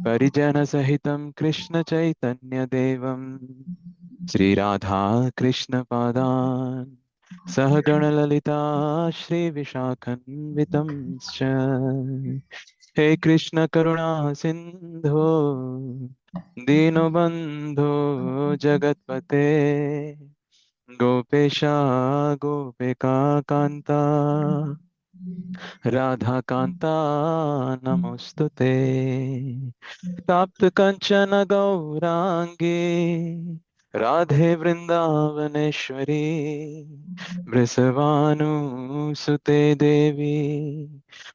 परिजन सहितं कृष्ण चैतन्य देवं श्री राधा कृष्ण पादान् सह गणललिता श्री विशाखन्वितं च। हे कृष्ण करुणा सिंधो दीनबन्धो जगत्पते गोपेशा गोपिका कान्ता राधा कान्ता नमोस्तुते। ताप्त कंचन गौरांगी राधे वृंदावनेश्वरी वृषभानुसुते देवी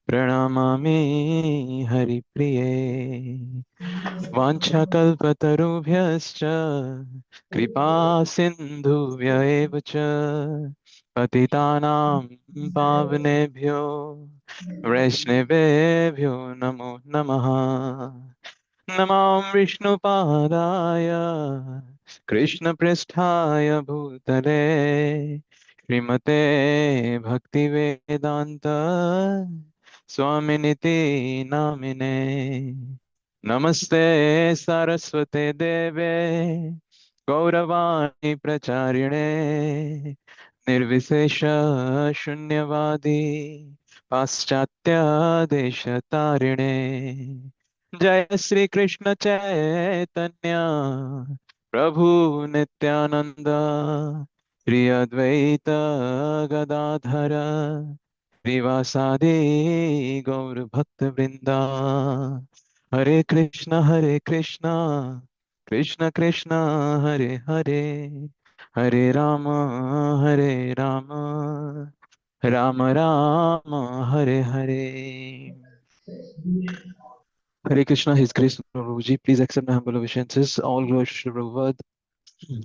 प्रणमामि हरिप्रिये। वाञ्छाकल्पतरुभ्यश्च कृपा सिन्धुभ्य एव च पतितानां पावनेभ्यो वैष्णवेभ्यो नमो नमः। नमां विष्णुपादाय कृष्णपृष्ठाय भूतले श्रीमते भक्तिवेदान्त स्वामिनिति नामिने। नमस्ते सरस्वते देवे गौरवाणी प्रचारिणे निर्विशेष शून्यवादी पाश्चात्य देशतारिणे। जय श्री कृष्ण चैतन्य प्रभु नित्यानंद श्री अद्वैत गदाधर श्रीवासादि गौर भक्त वृंदा। हरे Krishna Krishna Krishna Hare Hare Hare Ram Ram Ram Hare Hare. Hare Krishna, His Grace Prabhuji, please accept my humble obeisances. All glory to Prabhupada.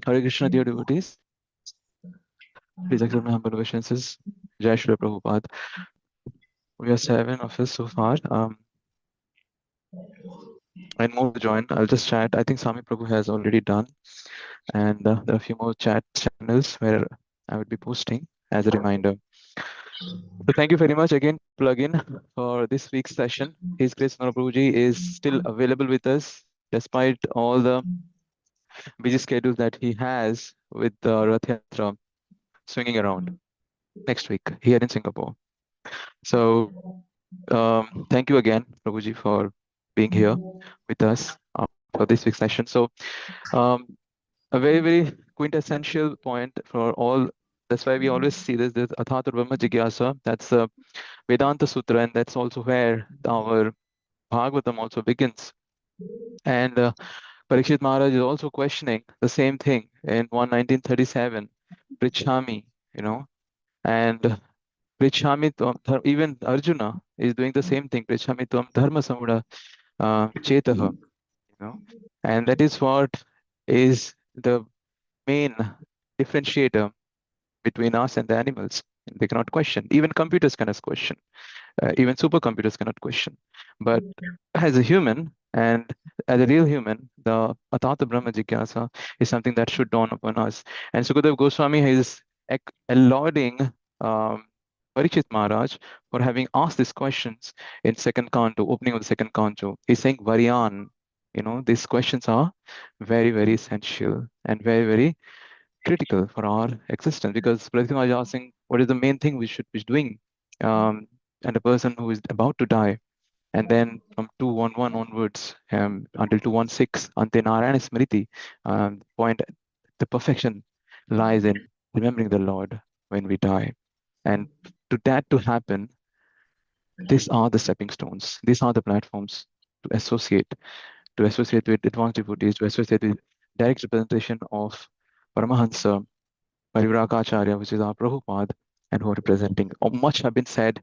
Hare Krishna, dear devotees, please accept my humble obeisances. Jai Shri Prabhupada. We are 7 of us so far. And more to join. I'll just chat. I think Swami Prabhu has already done. And there are a few more chat channels where I would be posting as a reminder. So thank you very much again, plugin, for this week's session. His Grace Prabhuji is still available with us despite all the busy schedules that he has with the Rath Yatra swinging around next week here in Singapore. So thank you again, Prabhuji, for being here with us for this week's session. So um, a very, very quintessential point for all. That's why we always see this Athata Brahma Jigyasa. That's a Vedanta Sutra, and that's also where our Bhagavatam also begins. And Parikshit Maharaj is also questioning the same thing in 1937, Prichhami, and Prichhami Tvam, even Arjuna is doing the same thing, Prichhami Tvam Dharma Samura Chetaha, and that is what is the main differentiator between us and the animals. They cannot question. Even computers cannot question. Even supercomputers cannot question. But as a human and as a real human, the Atata Brahma Jigyasa is something that should dawn upon us. And Sukadev Goswami is lauding Parikshit Maharaj for having asked these questions in second canto, opening of the second canto. He's saying, Varyan, these questions are very, very essential and very, very critical for our existence, because Pratik was asking what is the main thing we should be doing, and a person who is about to die, and then from 211 onwards until 216 ante Narayana Smriti, point the perfection lies in remembering the Lord when we die, and to that to happen, these are the stepping stones, these are the platforms to associate with advanced devotees, to associate with direct representation of Paramahansa Parivragacharya, which is our Prabhupada, and who are representing. Much have been said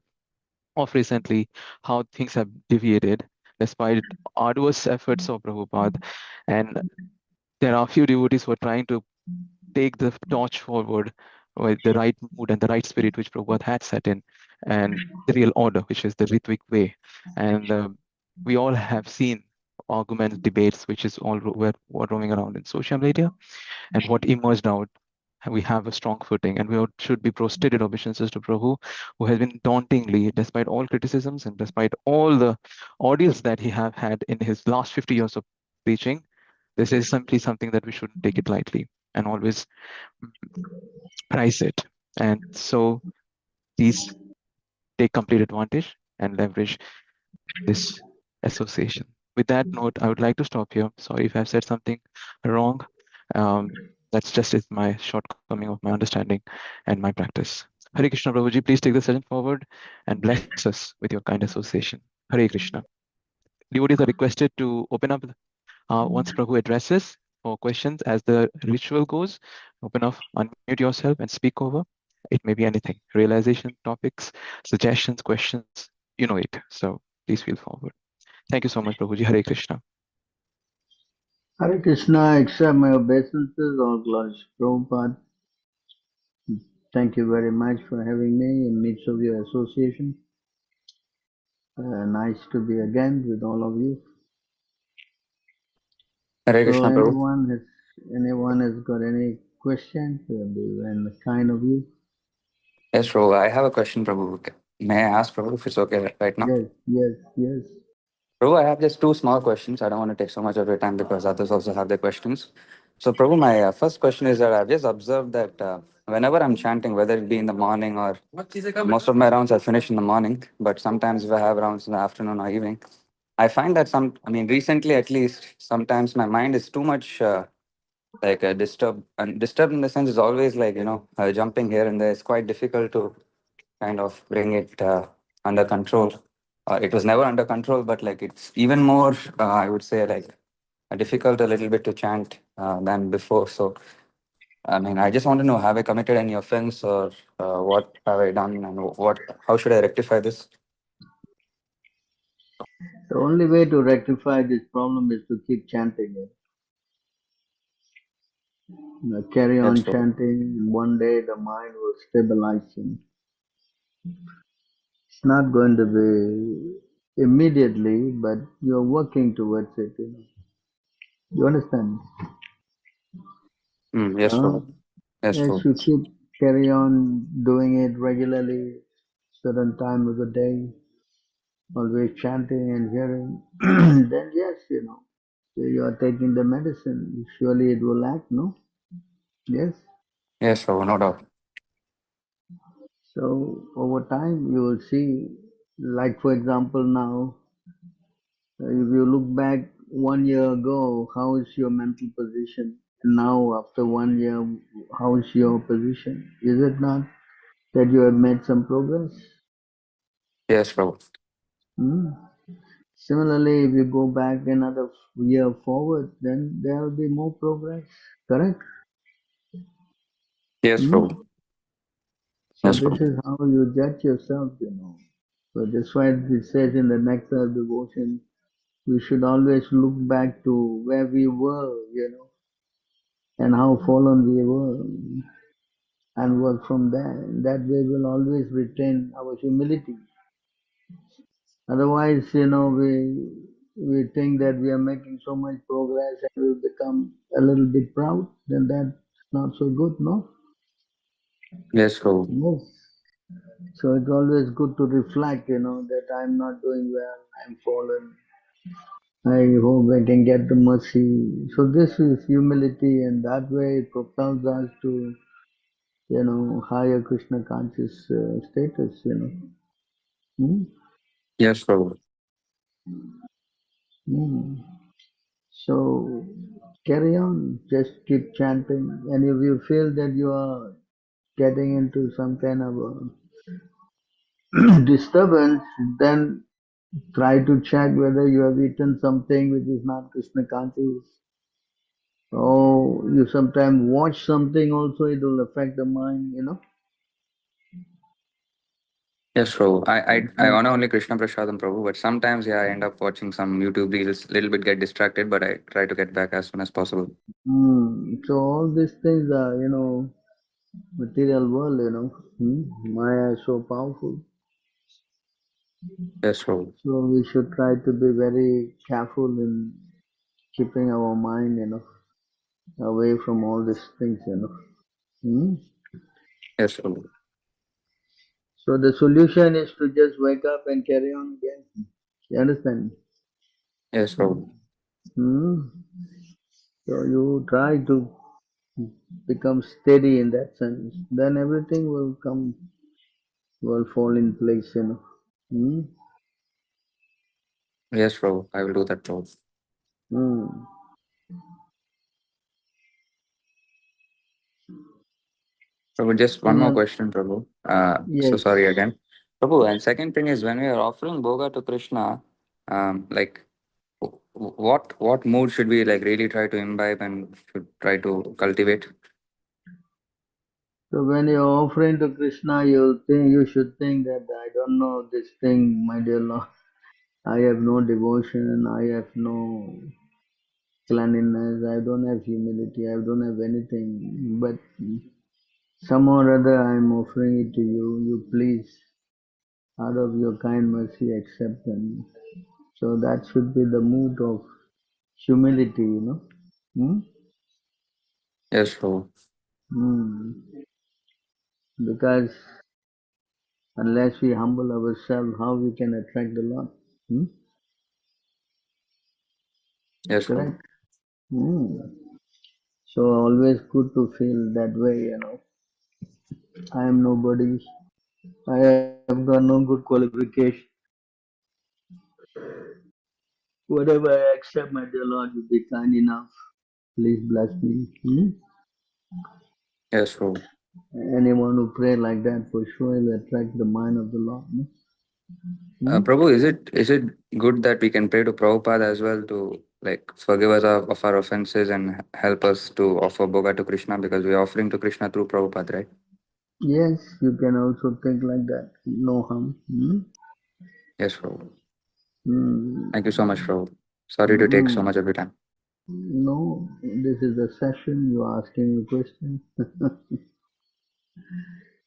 of recently how things have deviated despite arduous efforts of Prabhupada. And there are a few devotees who are trying to take the torch forward with the right mood and the right spirit which Prabhupada had set in, and the real order, which is the Ritvik way. And we all have seen arguments, debates, which is all were roaming around in social media, and what emerged out we have a strong footing, and should be prostrated obeisances to Prabhu, who has been dauntingly, despite all criticisms and despite all the ordeals that he have had in his last 50 years of preaching. This is simply something that we shouldn't take it lightly and always mm, price it. And so please take complete advantage and leverage this association. With that note, I would like to stop here. Sorry if I've said something wrong. Um, that's just is my shortcoming of my understanding and my practice. Hare Krishna, Prabhuji, please take the session forward and bless us with your kind association. Hare Krishna. Devotees are requested to open up once Prabhu addresses for questions as the ritual goes. Open up, unmute yourself and speak over. It may be anything, realization, topics, suggestions, questions, you know it. So please feel forward. Thank you so much, Prabhuji. Hare Krishna. Hare Krishna, accept my obeisances, all glories to Prabhupada. Thank you very much for having me in midst of your association. Nice to be again with all of you. Hare So Krishna, Prabhu. anyone has got any questions? It will be very kind of you. Yes, Prabhu. I have a question, Prabhu. May I ask, Prabhu, if it's okay right now? Yes. Prabhu, I have just two small questions. I don't want to take so much of your time because others also have their questions. So, Prabhu, my first question is that I've just observed that whenever I'm chanting, whether it be in the morning or most of my rounds are finished in the morning, but sometimes if I have rounds in the afternoon or evening, I find that recently at least, sometimes my mind is too much disturbed. And disturbed in the sense is always jumping here and there. It's quite difficult to kind of bring it under control. It was never under control, but like it's even more, I would say, difficult a little bit to chant than before. So, I just want to know, have I committed any offense or what have I done and how should I rectify this? The only way to rectify this problem is to keep chanting it. Carry Yes, on Prabhu. chanting, and one day the mind will stabilize. It's not going to be immediately, but you're working towards it. You understand? Yes, Prabhu. Yes, Yes, Prabhu. you keep carry on doing it regularly, certain time of the day, always chanting and hearing. Then yes, you are taking the medicine. Surely it will act, no? Yes. Yes, Prabhu, no doubt. So over time you will see, like for example now, if you look back 1 year ago, how is your mental position? And now after 1 year, how is your position? Is it not that you have made some progress? Yes, Prabhu. Hmm? Similarly, if you go back another year forward, then there will be more progress. Correct? Yes, Hmm? Prabhu. So Yes, this Prabhu. is how you judge yourself. So that's why it says in the Nectar of Devotion, we should always look back to where we were, and how fallen we were, and work from there. That way we'll always retain our humility. Otherwise, we think that we are making so much progress and we become a little bit proud, then that's not so good, no? Yes, Prabhu. Yes. So it's always good to reflect, that I'm not doing well, I'm fallen. I hope I can get the mercy. So this is humility, and that way it propels us to, higher Krishna conscious status. Hmm? Yes, Prabhu. Hmm. So carry on, just keep chanting, and if you feel that you are getting into some kind of a disturbance, then try to check whether you have eaten something which is not Krishna conscious. Or you sometimes watch something also, it will affect the mind. Yes, Prabhu. I And, honor only Krishna Prasadam, Prabhu, but sometimes, yeah, I end up watching some YouTube reels, little bit get distracted, but I try to get back as soon as possible. so all these things are, material world. Maya is so powerful. Yes, Prabhu. So we should try to be very careful in keeping our mind, away from all these things. Hmm? Yes, Prabhu. So the solution is to just wake up and carry on again. You understand? Yes, Prabhu. Hmm? So you try to become steady in that sense. Then everything will come, will fall in place, you know. Hmm? Yes, Prabhu. I will do that, Prabhu. Hmm. Prabhu, just one more Another, question, Prabhu. So yes. sorry again. Prabhu, and second thing is when we are offering Bhoga to Krishna, like what mood should we like really try to imbibe and should try to cultivate? So when you're offering to Krishna, you should think that I don't know this thing, my dear Lord. I have no devotion, I have no cleanliness, I don't have humility, I don't have anything. But somehow or other I'm offering it to you. You please, out of your kind mercy, accept them. So that should be the mood of humility, you know. Hmm? Yes, Prabhu. Hmm. Because unless we humble ourselves, how we can attract the Lord? Hmm? Yes, Prabhu. Correct? Hmm. So always good to feel that way, you know. I am nobody. I have got no good qualification. Whatever I accept, my dear Lord, you be kind enough. Please bless me. Hmm? Yes, Prabhu. Anyone who pray like that, for sure, will attract the mind of the Lord. Hmm? Prabhu, is it good that we can pray to Prabhupada as well to like forgive us of our offenses and help us to offer Bhoga to Krishna because we are offering to Krishna through Prabhupada, right? Yes, you can also think like that. No harm. Hmm? Yes, Prabhu. Hmm. Thank you so much, Prabhu. Sorry to take so Hmm. much of your time. No, this is a session. You are asking me questions.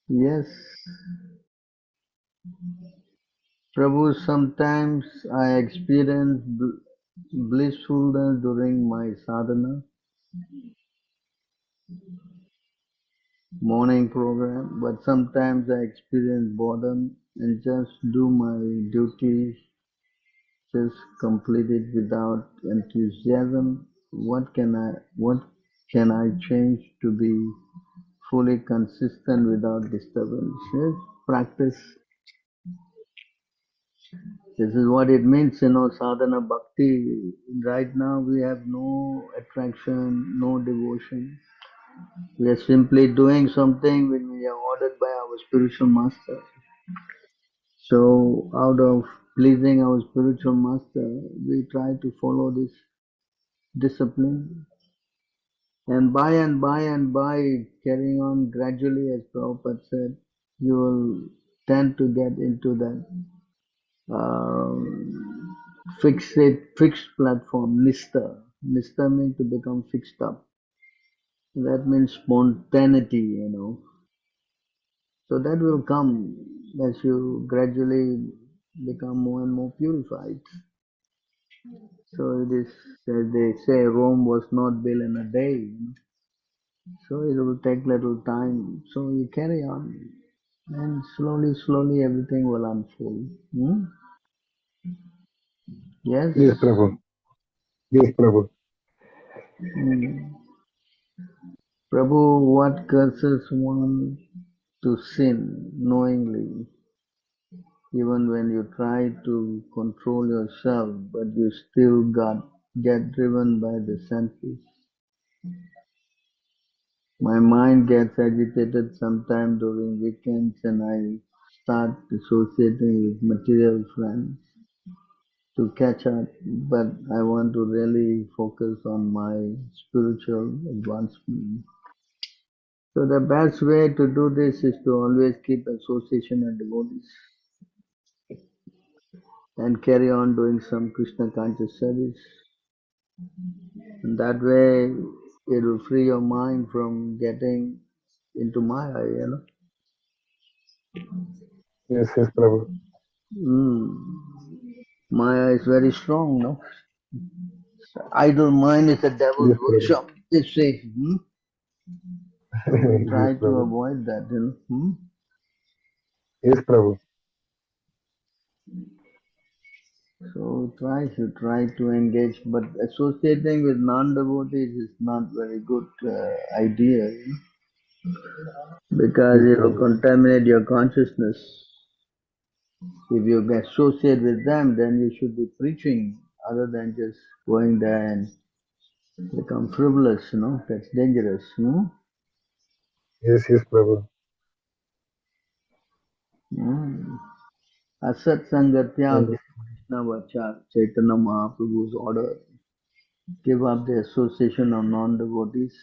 Yes, Prabhu, sometimes I experience blissfulness during my sadhana, morning program, but sometimes I experience boredom and just do my duties, just complete it without enthusiasm. What can I change to be fully consistent without disturbance? Yes, practice. This is what it means, sadhana bhakti. Right now we have no attraction, no devotion. We are simply doing something when we are ordered by our spiritual master. So out of pleasing our spiritual master, we try to follow this discipline. And by, carrying on gradually, as Prabhupada said, you will tend to get into that fixed platform, nista. Nista means to become fixed up. That means spontaneity. So that will come as you gradually become more and more purified. So it is, as they say, Rome was not built in a day. So it will take little time. So you carry on, and slowly, everything will unfold. Hmm? Yes. Yes, Prabhu. Yes, Prabhu. Hmm. Prabhu, what causes one to sin knowingly, even when you try to control yourself, but you still get driven by the senses? My mind gets agitated sometime during weekends and I start associating with material friends to catch up, but I want to really focus on my spiritual advancement. So the best way to do this is to always keep association and devotees and carry on doing some Krishna conscious service. And that way it will free your mind from getting into Maya. Yes, yes, Prabhu. Mm. Maya is very strong, no? Idle mind is the devil's Yes, Prabhu. workshop, they say. Hmm? So we Yes, try to Prabhu. avoid that, Yes, Prabhu. So we try to engage, but associating with non-devotees is not very good idea, because Yes, it will Prabhu. contaminate your consciousness. If you associate with them, then you should be preaching, other than just going there and become frivolous. That's dangerous. Yes, yes, Prabhu. Asat Sangatya And Krishna Vacha, Chaitanya Mahaprabhu's order. Give up the association of non-devotees.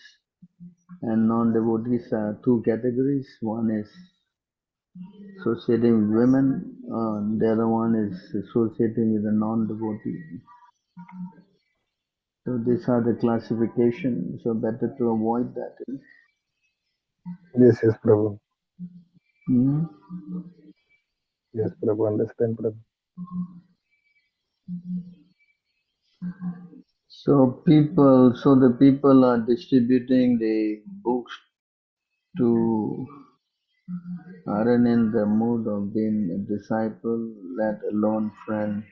And non-devotees are two categories. One is associating with women, the other one is associating with a non-devotee. So these are the classification. So better to avoid that. yes, yes, Prabhu. Mhm. Yes, Prabhu. Understand, Prabhu. So the people are distributing the books to aren't in the mood of being a disciple, let alone friend.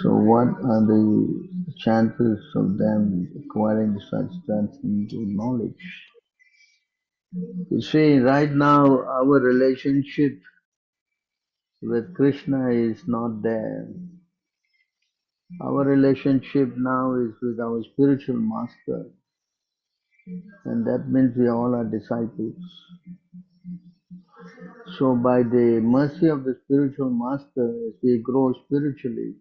So what are the chances of them acquiring such transcendental knowledge? You see, right now our relationship with Krishna is not there. Our relationship now is with our spiritual master, and that means we all are disciples. So by the mercy of the spiritual master, as we grow spiritually,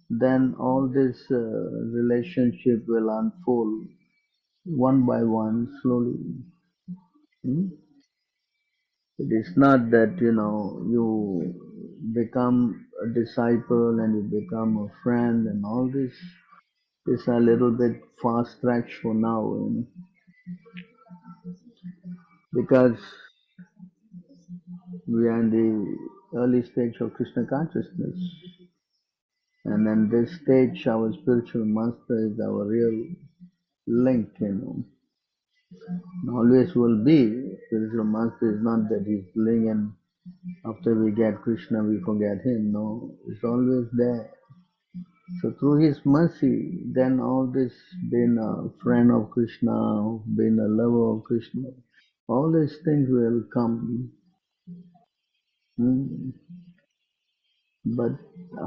then all this relationship will unfold one by one, slowly. Hmm? It is not that you become a disciple and you become a friend and all this. Is a little bit fast track for now, because we are in the early stage of Krishna consciousness, and in this stage, our spiritual master is our real link. And always will be. Spiritual master is not that he's playing and after we get Krishna we forget him. No, it's always there. So through his mercy, then all this, being a friend of Krishna, being a lover of Krishna, all these things will come. Hmm. But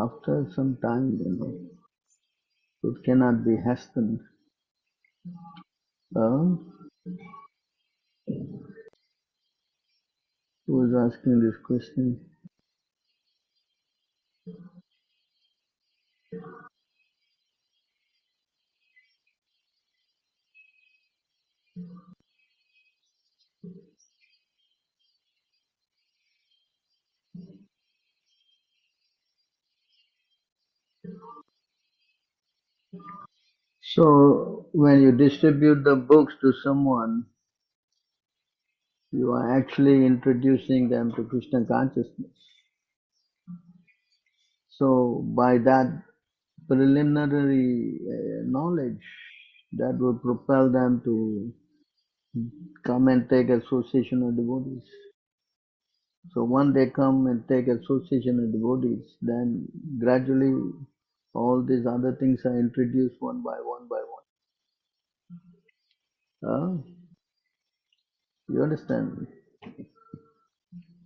after some time, it cannot be hastened. Uh, who is asking this question? So when you distribute the books to someone, you are actually introducing them to Krishna consciousness. So by that preliminary knowledge, that will propel them to come and take association of devotees. So when they come and take association of devotees, then gradually all these other things are introduced one by one by one. You understand?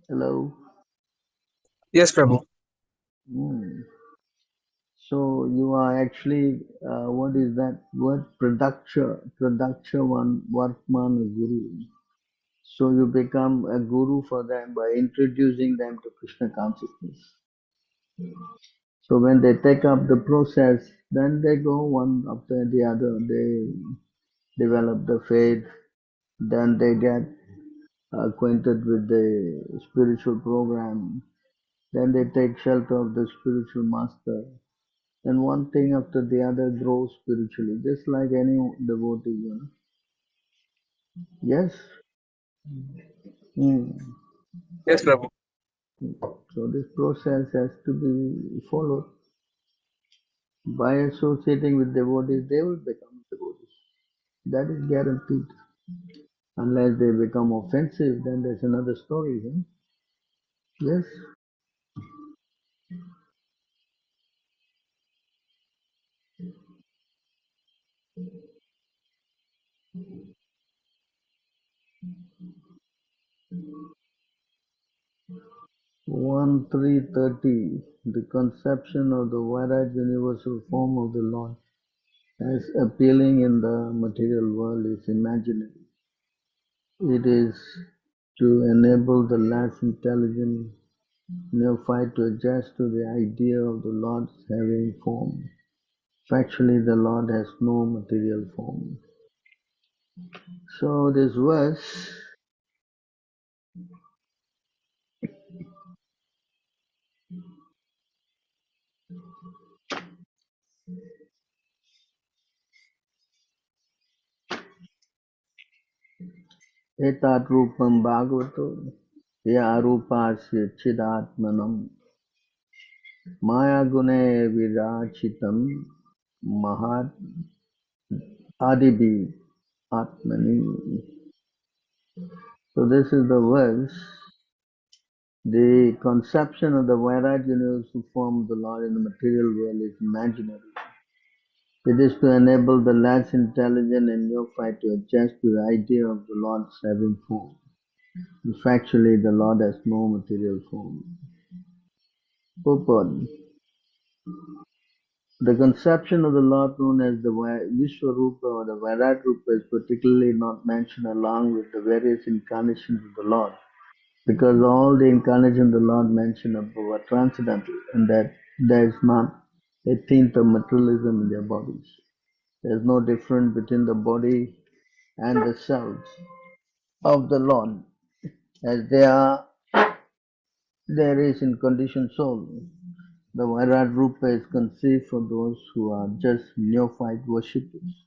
Hello? Yes, Prabhu. Hmm. So you are actually, what is that word? Pradaksha one, Vartman Guru. So you become a guru for them by introducing them to Krishna consciousness. So when they take up the process, then they go one after the other. They develop the faith, then they get acquainted with the spiritual program, then they take shelter of the spiritual master, and one thing after the other grows spiritually, just like any devotee. Yes? Hmm. Yes, Prabhu. So this process has to be followed. By associating with devotees, they will become devotees. That is guaranteed. Unless they become offensive, then there's another story. Huh? Yes. One 330. The conception of the wide universal form of the Lord as appealing in the material world is imaginary. It is to enable the less intelligent neophyte to adjust to the idea of the Lord's having form. Factually, the Lord has no material form. So this verse, etat rupam bhagavato, ya arupasya chidatmanam, maya gune virachitam, mahat adibi atmani. So this is the verse. The conception of the Vairaj universal form of the Lord in the material world is imaginary. It is to enable the less intelligent and neophyte to adjust to the idea of the Lord's having form. Factually, the Lord has no material form. Purport. The conception of the Lord known as the Vishwarupa or the Virat Rupa is particularly not mentioned along with the various incarnations of the Lord, because all the incarnations of the Lord mentioned above are transcendental, and that there is not a tint of materialism in their bodies. There is no difference between the body and the cells of the Lord, as there is in conditioned soul. The Virat Rupa is conceived for those who are just neophyte worshippers.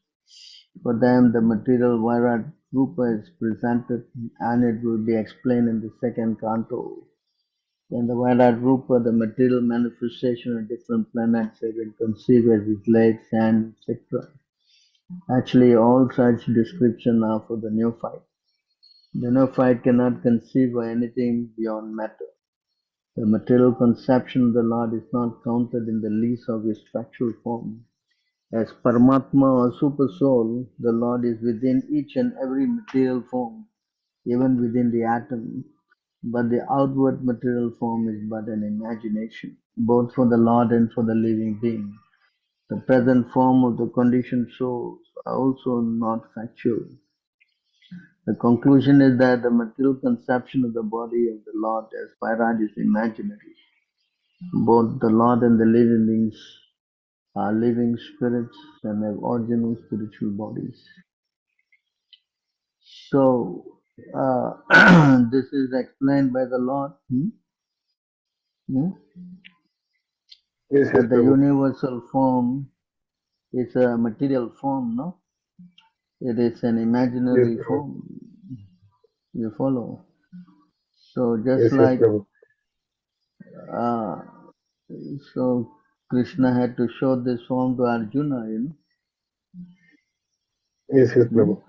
For them, the material Virat Rupa is presented, and it will be explained in the second canto. In the Virat Rupa, the material manifestation of different planets have been conceived as its legs, hands, etc. Actually, all such descriptions are for the neophyte. The neophyte cannot conceive of anything beyond matter. The material conception of the Lord is not counted in the list of his structural form. As Paramatma or Super Soul, the Lord is within each and every material form, even within the atom. But the outward material form is but an imagination, both for the Lord and for the living being. The present form of the conditioned souls are also not factual. The conclusion is that the material conception of the body of the Lord as Vairaj is imaginary. Both the Lord and the living beings are living spirits and have original spiritual bodies. So, this is explained by the Lord Yes, that the Prabhu. universal form is a material form, no? It is an Yes, imaginary Prabhu. form. You follow? So, just Yes, like Prabhu. uh, so Krishna had to show this form to Arjuna, Yes, Hmm? Prabhu.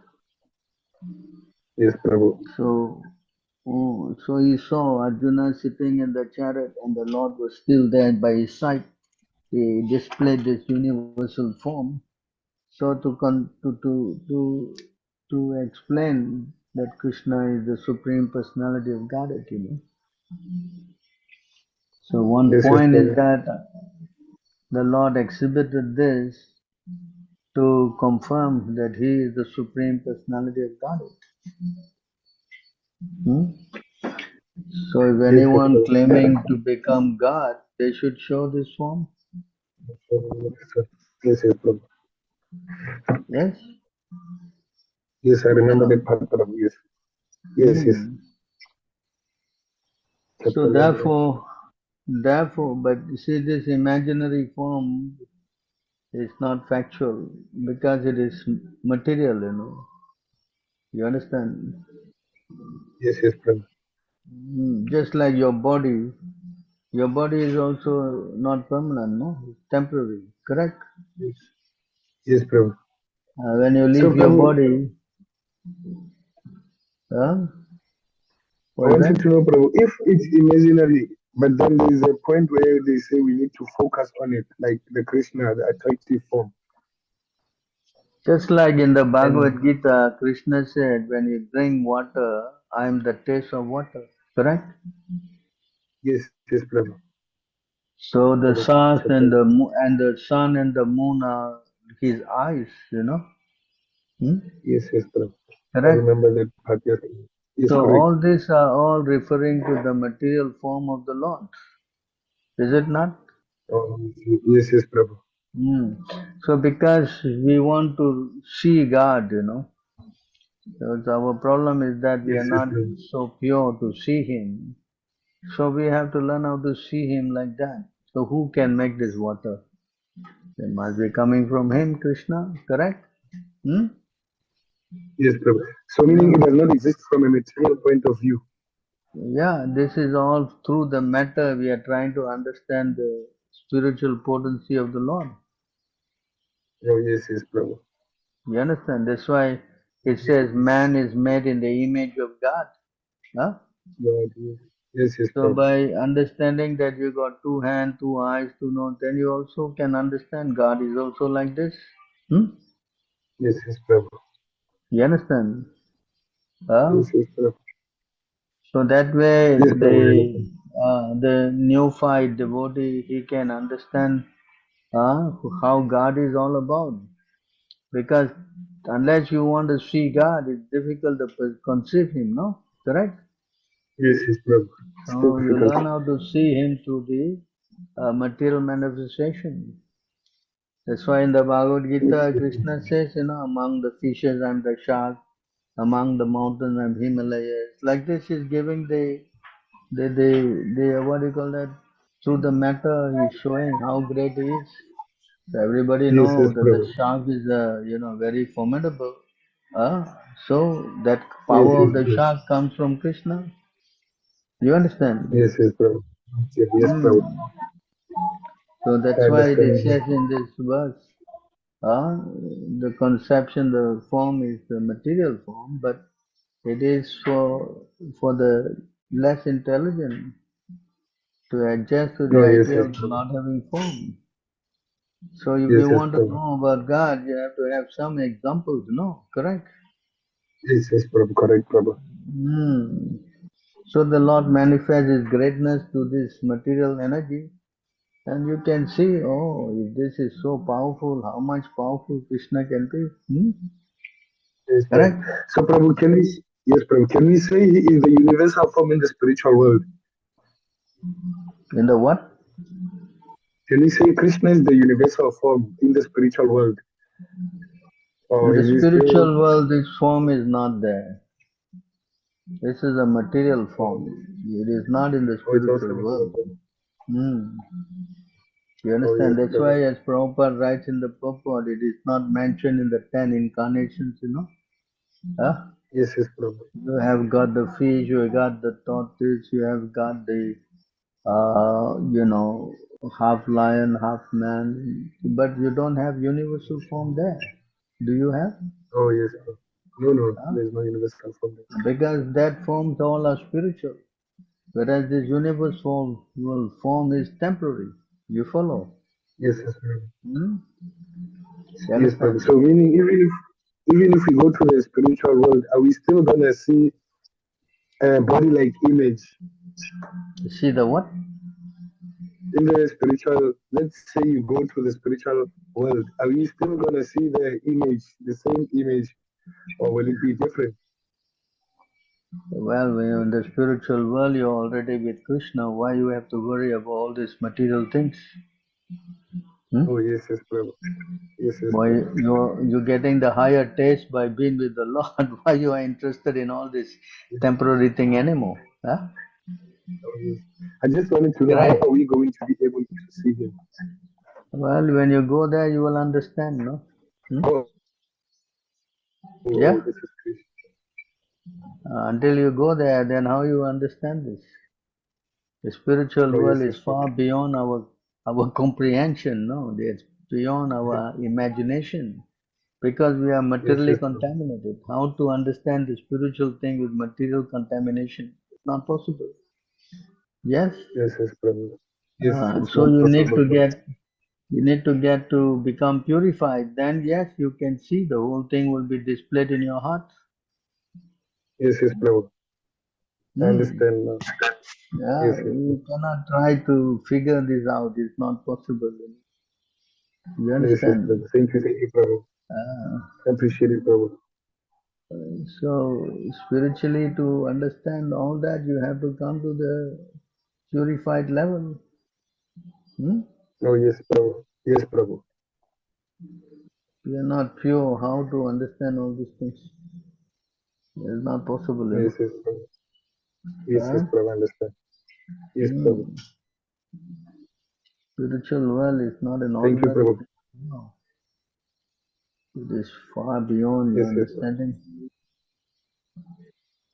Yes, Prabhu. So he saw Arjuna sitting in the chariot and the Lord was still there by his side. He displayed this universal form. So to explain that Krishna is the supreme personality of Godhead. So one Yes, point is Prabhu. that the Lord exhibited this to confirm that he is the supreme personality of Godhead. Hmm? So if Yes, anyone Prabhu. claiming to become God, they should show this form. Yes, Prabhu. Yes? Yes, I remember Hello. that part, Prabhu. Yes. Yes. Hmm. So Chapter but you see this imaginary form is not factual because it is material. You understand? Yes, Prabhu. Just like your body is also not permanent, no? It's temporary, correct? Yes, yes, Prabhu. When you So, leave your Prabhu, body, Huh? I What is wanted that? to know, Prabhu, if it's imaginary, but then there's a point where they say we need to focus on it, like the Krishna, the attractive form. Just like in the Bhagavad And Gita, Krishna said, when you drink water, I am the taste of water. Correct? yes, yes, Prabhu. So the Correct. stars and Totally. and the sun and the moon are his eyes, you know. Hmm? Yes, yes, Prabhu. I Correct? remember that part. Yes, yes, So correct. all these are all referring to the material form of the Lord. Is it not? Oh, yes, yes, Prabhu. Hmm. So because we want to see God, you know, because our problem is that we are Yes, yes, not Prabhu. so pure to see Him. So we have to learn how to see Him like that. So who can make this water? It must be coming from Him, Krishna, correct? Hmm? Yes, Prabhu. So meaning Yeah. it does not exist from a material point of view. Yeah, this is all through the matter we are trying to understand the spiritual potency of the Lord. Oh, yes, yes, Prabhu. You understand? That's why it says man is made in the image of God. Huh? God, yes, yes, yes, So Prabhu. by understanding that you got two hands, two eyes, two nose, then you also can understand God is also like this. Hmm? Yes, yes, Prabhu. You understand? Huh? Yes, yes, Prabhu. So that way Yes, Prabhu, I understand. the neophyte devotee he can understand how God is all about. Because unless you want to see God, it's difficult to conceive Him, no? Correct? Yes, yes, Prabhu. It's So you difficult. learn how to see Him through the material manifestation. That's why in the Bhagavad Yes, Gita, yes, Krishna says, you know, among the fishes I'm the shark, among the mountains I'm Himalayas. Like this, he's giving the what do you call that? Through the matter, he's showing how great he is. So everybody yes, yes, knows that the Prabhu. shark is, very formidable. Uh, so that Yes, power yes, of the yes. shark comes from Krishna. You understand? Yes, yes, Prabhu. Yes, yes, Prabhu. Hmm. So I that's why understand it it. says in this verse, the conception, the form is the material form, but it is for the less intelligent to adjust to the Oh, yes, idea yes, of Prabhu. not having form. So if Yes, you yes, want to Prabhu. know about God, you have to have some examples, no? Correct? Yes, yes, Prabhu. Correct, Prabhu. Hmm. So the Lord manifests His greatness to this material energy, and you can see, oh, if this is so powerful, how much powerful Krishna can be. Hmm? Yes, Prabhu. Correct? So, Prabhu, yes, Prabhu, can we say he is the universal form in the spiritual world? In the what? Can we say Krishna is the universal form in the spiritual world? In Or the is he still, spiritual world, this form is not there. This is a material oh, form. It is not in the oh, it's also spiritual material world. form? Hmm. You Oh, understand? yes, That's Prabhu. why, as Prabhupada writes in the purport, it is not mentioned in the 10 incarnations, you know. Huh? Yes, yes, Prabhu. You have got the fish, you have got the tortoise, you have got the, half lion, half man, but you don't have universal form there. Do you have? Oh, yes, Prabhu. No, no, Huh? there is no universal form. Because that forms all are spiritual, whereas this universal form is temporary. You follow? Yes, yes, Prabhu. Hmm? You Yes, Prabhu. understand? So, meaning, even if we go to the spiritual world, are we still gonna see a body-like image See the what? in the spiritual? Let's say you go to the spiritual world, are we still gonna see the image, the same image, or will it be different? Well, when you're in the spiritual world, you're already with Krishna. Why you have to worry about all these material things? Hmm? Oh, yes, yes, Prabhu. Yes, yes, Why Prabhu. you're getting the higher taste by being with the Lord? Why you are interested in all this Yes, temporary thing anymore? Huh? oh, yes. I just wanted to know how Right. are we going to be able to see him? Well, when you go there, you will understand, no? Hmm? Oh, Yeah. oh, this is Krishna. Until you go there, then how you understand this? The spiritual Oh, world yes, is yes, Prabhu. far beyond our comprehension. No, it's beyond our imagination. because we are materially yes, Prabhu. contaminated. How to understand the spiritual thing with material contamination? It's not possible. Yes. Yes, Prabhu. Yes, it's So not you need possible, to Prabhu. get to become purified. Then yes, you can see the whole thing will be displayed in your heart. Yes, Prabhu. I Hmm. understand now. Yeah, Yes, you cannot try to figure this out. It's not possible. You understand? Prabhu. Thank you, Prabhu. Uh, I appreciate it, Prabhu. so spiritually, to understand all that, you have to come to the purified level. Hmm? Oh, yes, Prabhu. Yes, Prabhu. We are not pure. How to understand all these things? It's not possible. Yes, Prabhu. Yes, Huh? Prabhu. I understand. Yes, Prabhu. Hmm. Spiritual world is not an Thank you, ordinary Prabhu. thing. No. It is far beyond your Yes, Prabhu. understanding.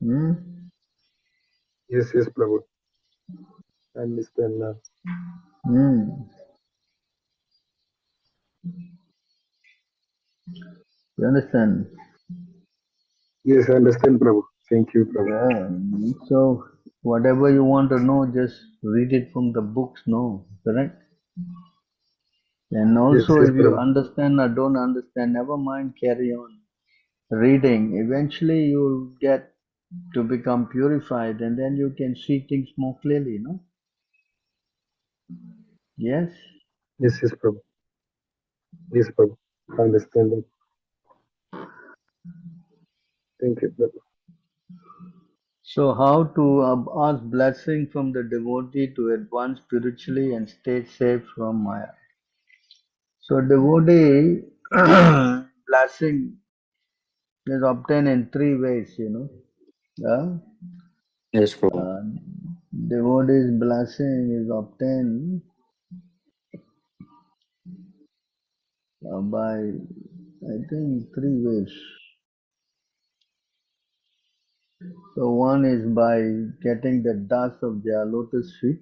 Hmm? Yes, Prabhu. I understand now. Hmm. You understand? Yes, I understand, Prabhu. Thank you, Prabhu. Yeah. So whatever you want to know, just read it from the books. No, correct? And Yes, also, if you Prabhu. understand or don't understand, never mind. Carry on reading. Eventually, you'll get to become purified, and then you can see things more clearly. No? Yes. Yes, Prabhu. Yes, Prabhu. I understand that. Thank you, Prabhu. So, how to ask blessing from the devotee to advance spiritually and stay safe from Maya? So, devotee blessing is obtained in three ways, Yeah? Yes, Prabhu. Uh, devotee's blessing is obtained by, I think, three ways. So, one is by getting the dust of their lotus feet.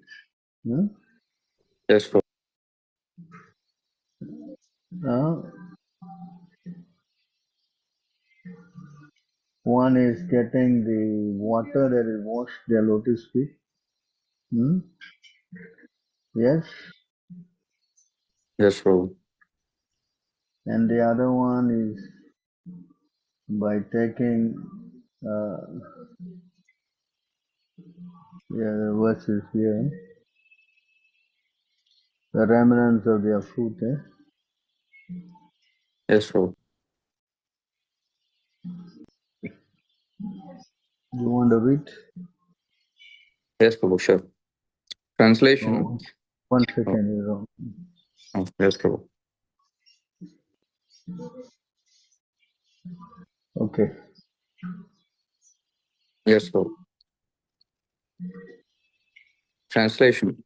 Huh? Yes, Prabhu. Uh, one is getting the water that will wash their lotus feet. Hmm? Yes. Yes, Prabhu. And the other one is by taking, uh, yeah, the verses here, the remnants of their food. Yes, Prabhu. You want to read? Yes, Prabhu. Sure. Translation. Oh, one Oh, second, you know. yes, Prabhu. Okay. Yes, Prabhu. Translation.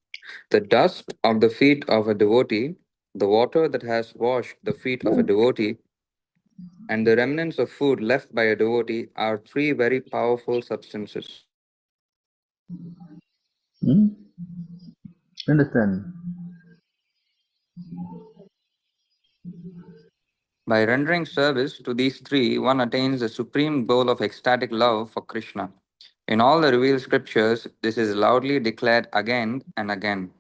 The dust of the feet of a devotee, the water that has washed the feet of a devotee, and the remnants of food left by a devotee are three very powerful substances. Hmm? Understand? By rendering service to these three, one attains the supreme goal of ecstatic love for Krishna. In all the revealed scriptures, this is loudly declared again and again.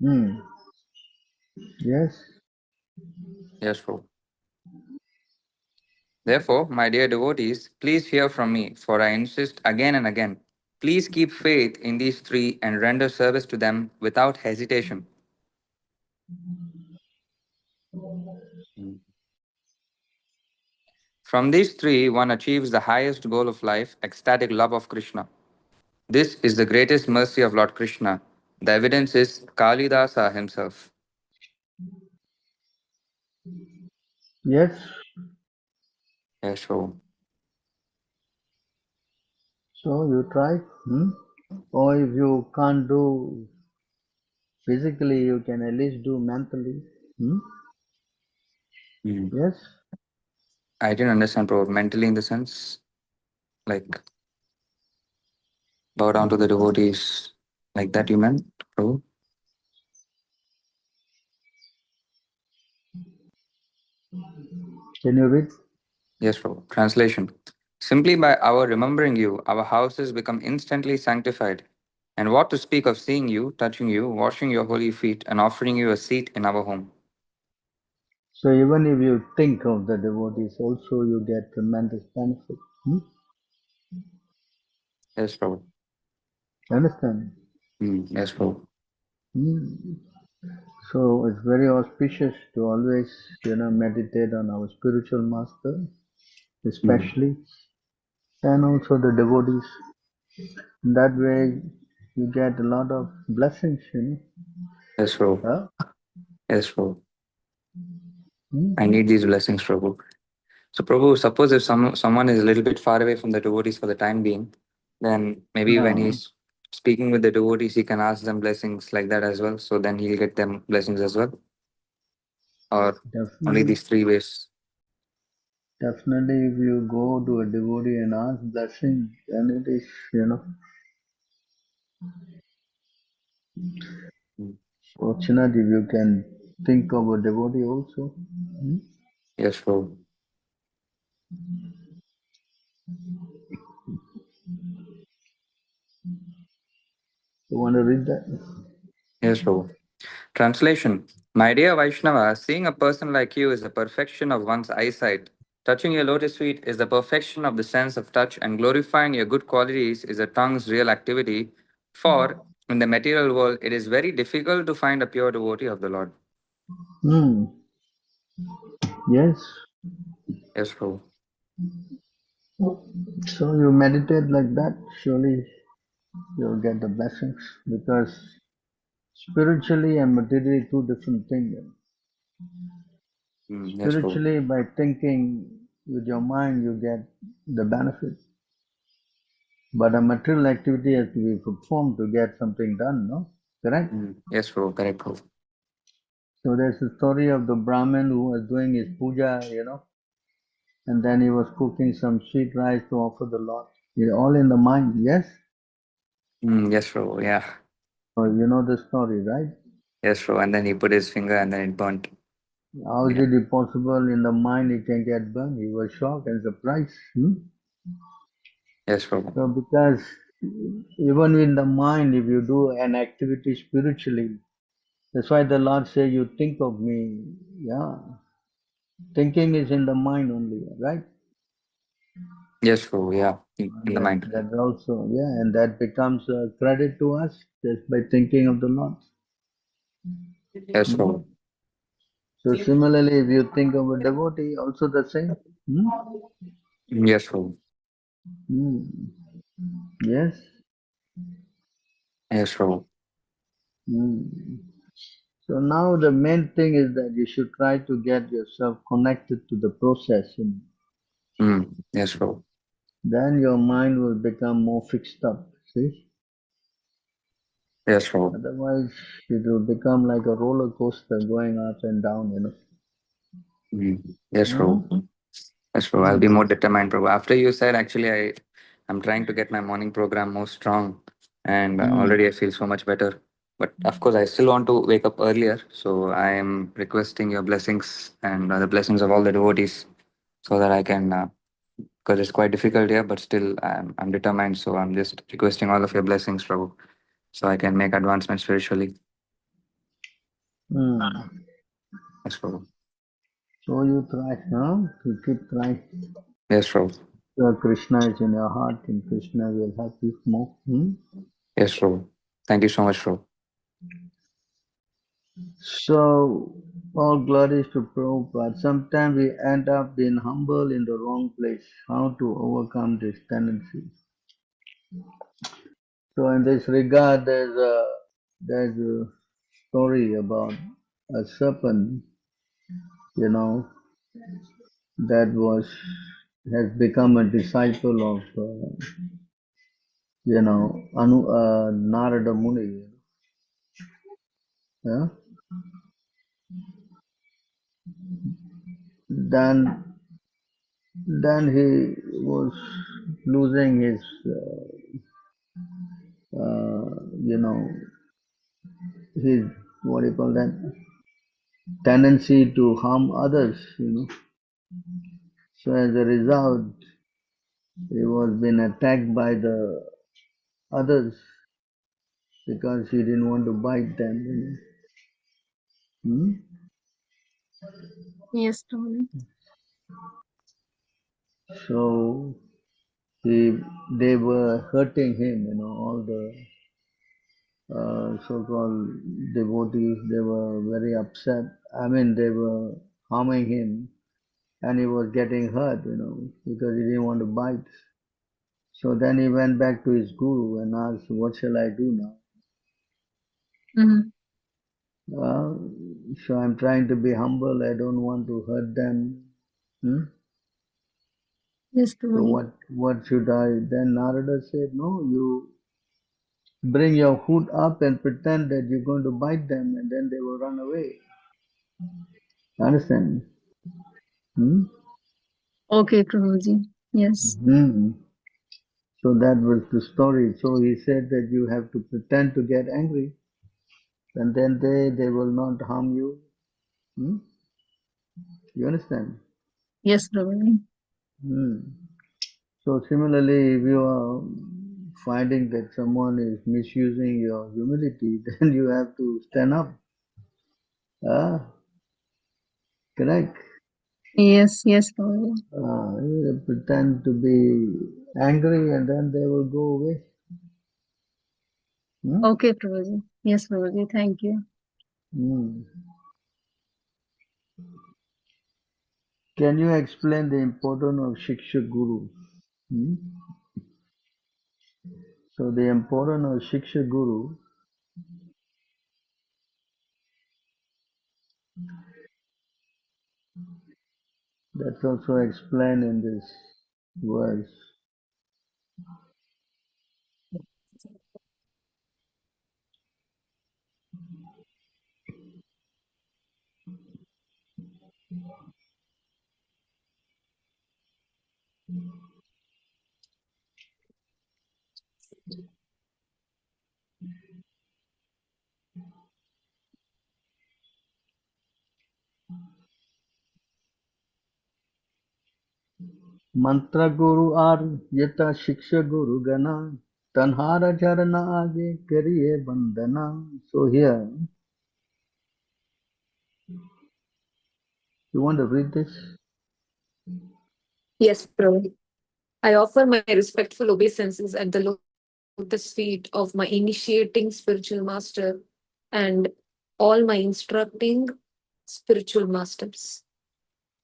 Hmm. Yes. Yes, Prabhu. Therefore, my dear devotees, please hear from me, for I insist again and again. Please keep faith in these three and render service to them without hesitation. From these three, one achieves the highest goal of life, ecstatic love of Krishna. This is the greatest mercy of Lord Krishna. The evidence is Kalidasa himself. Yes. Yes, Prabhu. So you try. Hmm? Or if you can't do physically, you can at least do mentally. Hmm? Mm. Yes. I didn't understand, Prabhu. Mentally, in the sense, like bow down to the devotees, like that you meant, Prabhu? Can you read? Yes, Prabhu. Translation. Simply by our remembering you, our houses become instantly sanctified. And what to speak of seeing you, touching you, washing your holy feet, and offering you a seat in our home? So even if you think of the devotees, also you get tremendous benefit. Yes, Prabhu. Understand? Yes, Prabhu. Hmm. So it's very auspicious to always, meditate on our spiritual master, Mm. especially, and also the devotees. In that way, you get a lot of blessings, Yes, Prabhu. Huh? Yes, Prabhu. Hmm? I need these blessings, Prabhu. So, Prabhu, suppose if someone is a little bit far away from the devotees for the time being, then maybe when Yeah, he's speaking with the devotees, he can ask them blessings like that as well. So then he'll get them blessings as well, or only definitely. these three ways. Definitely, if you go to a devotee and ask blessing, then it is, Mm. fortunate if you can think of a devotee also. Hmm? Yes, Prabhu. You want to read that? Yes, Prabhu. Translation. My dear Vaishnava, seeing a person like you is the perfection of one's eyesight. Touching your lotus feet is the perfection of the sense of touch, and glorifying your good qualities is the tongue's real activity. For in the material world, it is very difficult to find a pure devotee of the Lord. Hmm. Yes. Yes, Prabhu. So you meditate like that, surely you'll get the blessings because spiritually and materially two different things. Yes, Prabhu. Spiritually, by thinking with your mind, you get the benefit. But a material activity has to be performed to get something done, no? Correct? Yes, Prabhu. Correct, Prabhu. So there's a story of the Brahmin who was doing his puja, and then he was cooking some sweet rice to offer the Lord. It's all in the mind, yes? Yes, Prabhu. Yeah. So you know the story, right? Yes, Prabhu. And then he put his finger and then it burnt. How is Yeah. it possible in the mind it can get burned? He was shocked and surprised. Yes, Prabhu. So because even in the mind, if you do an activity spiritually, that's why the Lord says, you think of me. Yeah. Thinking is in the mind only, right? Yes, Prabhu. Yeah. In the mind. That also, yeah, and that becomes a credit to us just by thinking of the Lord. Yes, Hmm? Prabhu. So similarly, if you think of a devotee, also the same. Hmm? Yes, Prabhu. Hmm. Yes. Yes, Prabhu. Hmm. So now the main thing is that you should try to get yourself connected to the process. Yes, Prabhu. Then your mind will become more fixed up. See? Yes, Prabhu. Otherwise, it will become like a roller coaster going up and down. Yes, Hmm? Prabhu. Yes, Prabhu. I'll be Hmm. more determined, Prabhu. After you said, actually, I'm trying to get my morning program more strong, and Hmm. already I feel so much better. But of course, I still want to wake up earlier, so I am requesting your blessings and the blessings of all the devotees, so that I can. Because it's quite difficult here, but still, I'm determined. So I'm just requesting all of your blessings, Prabhu, so I can make advancements spiritually. Hmm. Yes, Prabhu. So you try, huh? You keep trying. Yes, Prabhu. So Krishna is in your heart, and Krishna will help you more. Yes, Prabhu. Thank you so much, Prabhu. So all glories to Prabhupada. Sometimes we end up being humble in the wrong place. How to overcome this tendency? So in this regard, there's a story about a serpent, you know, that has become a disciple of, Narada Muni. Yeah? Then, then he was losing his, uh, you know, his what do you call that? tendency to harm others. So as a result, he was being attacked by the others because he didn't want to bite them. Yes, Prabhuji. So they were hurting him, all the so-called devotees, they were very upset. I mean, they were harming him and he was getting hurt, because he didn't want to bite. So then he went back to his guru and asked, what shall I do now? Mm-hmm. So I'm trying to be humble. I don't want to hurt them. Hmm? Yes, So Prabhuji. what should I? Then Narada said, no, you bring your hood up and pretend that you're going to bite them and then they will run away. Understand? Hmm? Okay, Prabhuji. Yes. Hmm. So that was the story. So he said that you have to pretend to get angry and then they will not harm you. Hmm? You understand? Yes, Prabhuji. Hmm. So similarly, if you are finding that someone is misusing your humility, then you have to stand up. Ah, correct. Yes, yes, Prabhuji. You pretend to be angry and then they will go away. Hmm? Okay, Prabhuji. Yes, Prabhuji. Thank you. Hmm. Can you explain the importance of Shiksha Guru? Hmm? So the importance of Shiksha Guru, that's also explained in this verse. Mantra Guru ar yata Shiksha Guru gana tanhara charana age kariye bandana. So here, you want to read this? Yes, Prabhu. I offer my respectful obeisances at the lotus feet of my initiating spiritual master and all my instructing spiritual masters.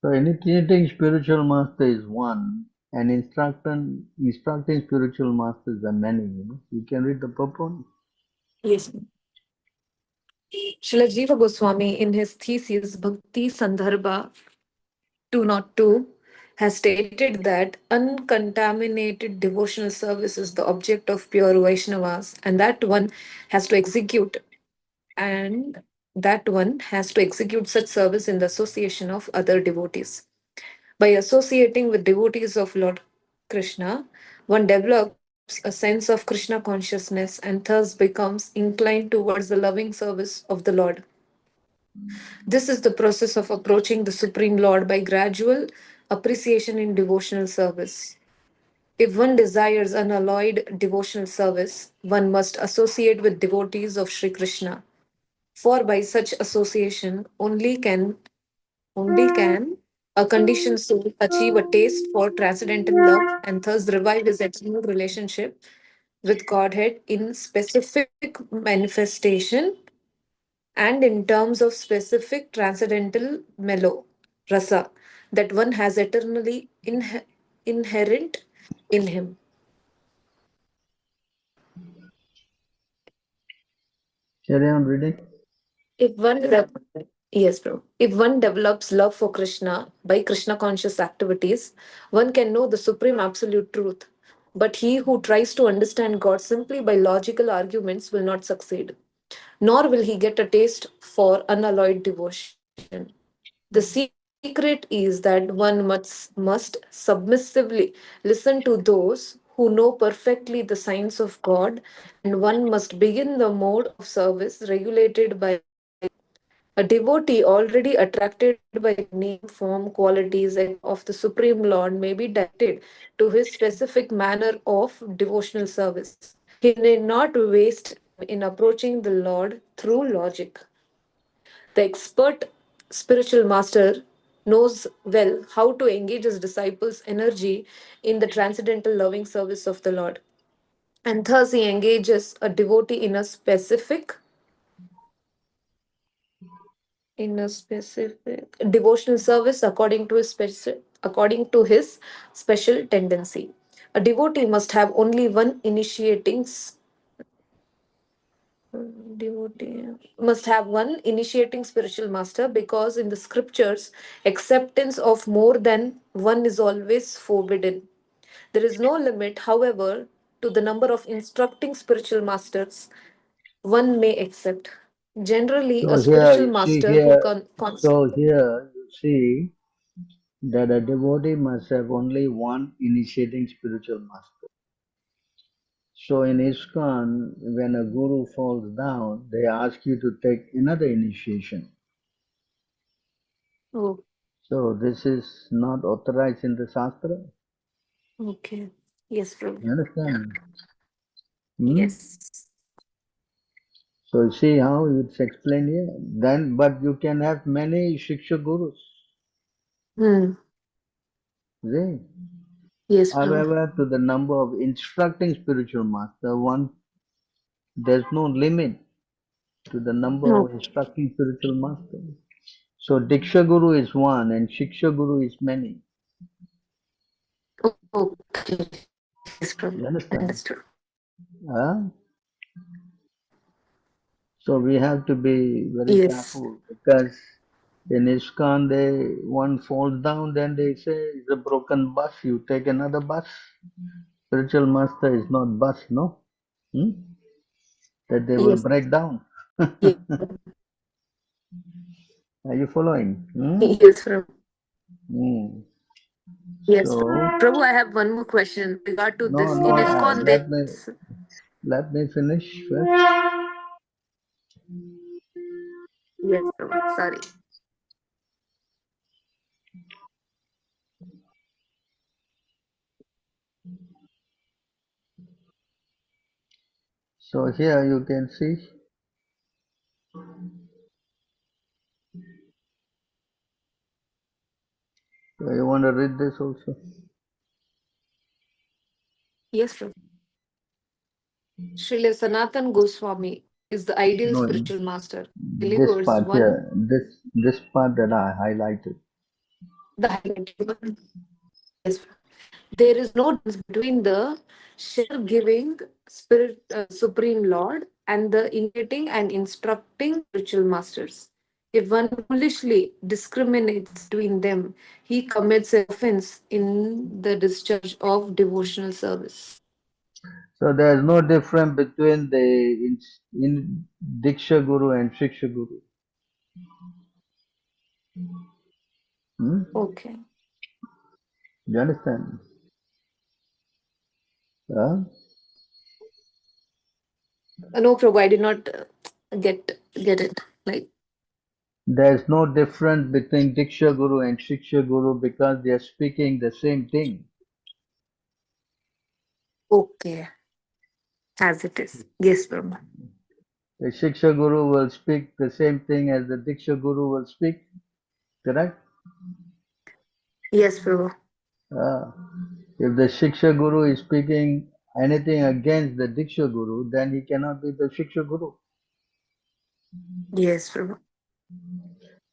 So initiating spiritual master is one, and instructing spiritual masters are many. You can read the purport. Yes. Srila Jiva Goswami, in his thesis Bhakti Sandarbha 202, has stated that uncontaminated devotional service is the object of pure Vaishnavas, and and that one has to execute such service in the association of other devotees. By associating with devotees of Lord Krishna, one develops a sense of Krishna consciousness and thus becomes inclined towards the loving service of the Lord. This is the process of approaching the Supreme Lord by gradual appreciation in devotional service. If one desires unalloyed devotional service, one must associate with devotees of Sri Krishna. For by such association only can a conditioned soul achieve a taste for transcendental love and thus revive his eternal relationship with Godhead in specific manifestation and in terms of specific transcendental mellow rasa that one has eternally inherent in him. Carry on reading. If one de- yes, bro. If one develops love for Krishna by Krishna conscious activities, one can know the supreme absolute truth. But he who tries to understand God simply by logical arguments will not succeed, nor will he get a taste for unalloyed devotion. The secret is that one must submissively listen to those who know perfectly the signs of God, and one must begin the mode of service regulated by A devotee already attracted by the name, form, qualities of the Supreme Lord may be directed to his specific manner of devotional service. He need not waste in approaching the Lord through logic. The expert spiritual master knows well how to engage his disciples' energy in the transcendental loving service of the Lord. And thus he engages a devotee in a specific devotional service according to his special tendency. A devotee must have only one initiating spiritual master, because in the scriptures acceptance of more than one is always forbidden. There is no limit, however, to the number of instructing spiritual masters one may accept. Generally, a So here spiritual you see master who here. con- cons- So here you see that a devotee must have only one initiating spiritual master. So in ISKCON, when a guru falls down, they ask you to take another initiation. Oh, So this is not authorized in the Shastra. okay. Yes, Prabhu. You understand? Yes. So you see how it's explained here. Then, but you can have many Shiksha Gurus. Hmm. See? Yes, Prabhu. However, to the number of instructing spiritual master, there's no limit to the number No. of instructing spiritual master. So Diksha Guru is one and Shiksha Guru is many. Okay. Yes, You Prabhu. understand? Understood. Huh? So we have to be very Yes. careful because in ISKCON, one falls down, then they say it's a broken bus. You take another bus. Spiritual master is not bus, no? Hmm? That they will Yes. break down. Yes. Are you following? Yes, Prabhu. Hmm. Yes, So Prabhu. I have one more question with regard to no, this. no. In ISKCON, Let me finish first. yes, Prabhu. Sorry. So here you can see. So you want to read this also? Yes, Prabhu. Srila Sanatan Goswami is the ideal No, spiritual master. this Delivers part one here. This part that I highlighted. the highlighted one. Yes, there is no difference between the share giving spirit supreme lord and the initiating and instructing spiritual masters. If one foolishly discriminates between them, he commits an offense in the discharge of devotional service. So there is no difference between the in Diksha Guru and Shiksha Guru. Hmm? Okay. You understand? Huh? No, Prabhu, I did not get it. Like, There is no difference between Diksha Guru and Shiksha Guru because they are speaking the same thing. okay, as it is. Yes, Prabhu. The Shiksha Guru will speak the same thing as the Diksha Guru will speak, correct? Yes, Prabhu. Uh, if the Shiksha Guru is speaking anything against the Diksha Guru, then he cannot be the Shiksha Guru. Yes, Prabhu.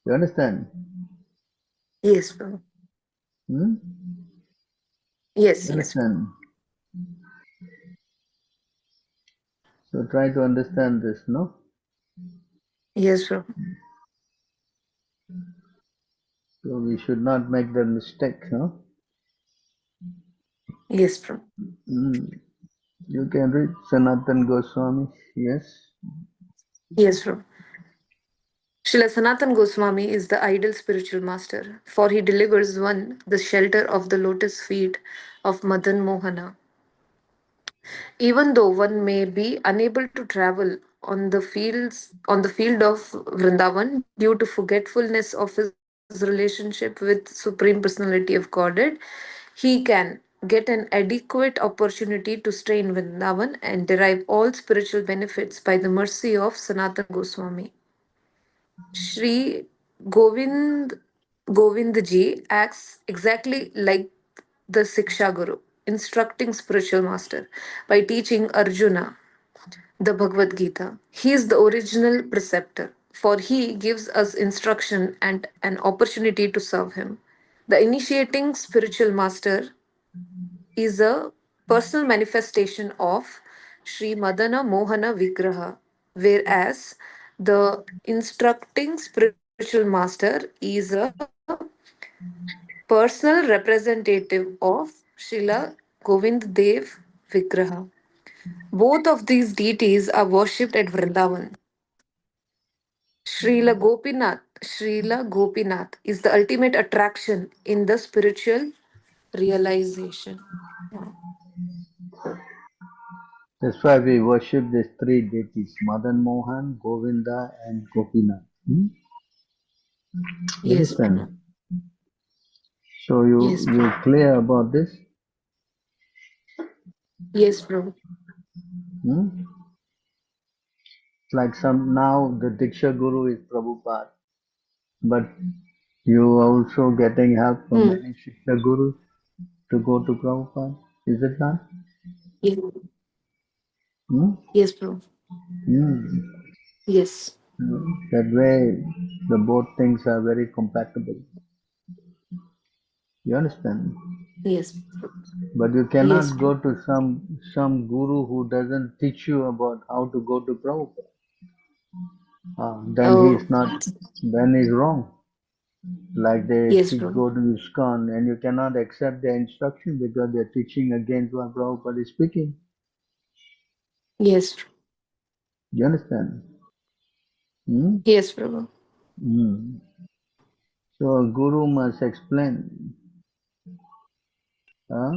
You understand? Yes, Prabhu. Hmm? Yes, You yes, Prabhu. understand? So try to understand this, no? Yes, Prabhu. So we should not make the mistake, no? Yes, Prabhu. Hmm. You can read Sanatan Goswami, yes? Yes, Prabhu. Srila Sanatan Goswami is the ideal spiritual master, for he delivers one the shelter of the lotus feet of Madan Mohana. Even though one may be unable to travel on the field of Vrindavan due to forgetfulness of his relationship with Supreme Personality of Godhead, he can get an adequate opportunity to stay in Vrindavan and derive all spiritual benefits by the mercy of Sanatana Goswami. Sri Govindji acts exactly like the Siksha Guru, instructing spiritual master by teaching Arjuna the Bhagavad Gita. He is the original preceptor, for he gives us instruction and an opportunity to serve him. The initiating spiritual master is a personal manifestation of Sri Madana Mohana Vigraha, whereas the instructing spiritual master is a personal representative of Srila Govind Dev Vigraha. Both of these deities are worshipped at Vrindavan. Srila Gopinath is the ultimate attraction in the spiritual realization. That's why we worship these three deities, Madan Mohan, Govinda, and Gopinath. You Yes, understand? Prabhu. So Yes, you Prabhu. clear about this? Yes, Prabhu. Hmm? Like some now the Diksha Guru is Prabhupada, but you also getting help from Hmm. many Shiksha Gurus to go to Prabhupada. Is it not? Yes, Hmm? yes, Prabhu. Hmm. Yes, That way the both things are very compatible. You understand? yes, Prabhu. But you Yes, cannot go Prabhu. to some guru who doesn't teach you about how to go to Prabhupada. Then he Oh, is not. Then he's wrong. Like they yes, teach Prabhu. go to ISKCON and you cannot accept their instruction because they're teaching against what Prabhupada is speaking. Yes, You understand? Hmm? yes, Prabhu. Hmm. So a guru must explain. Huh?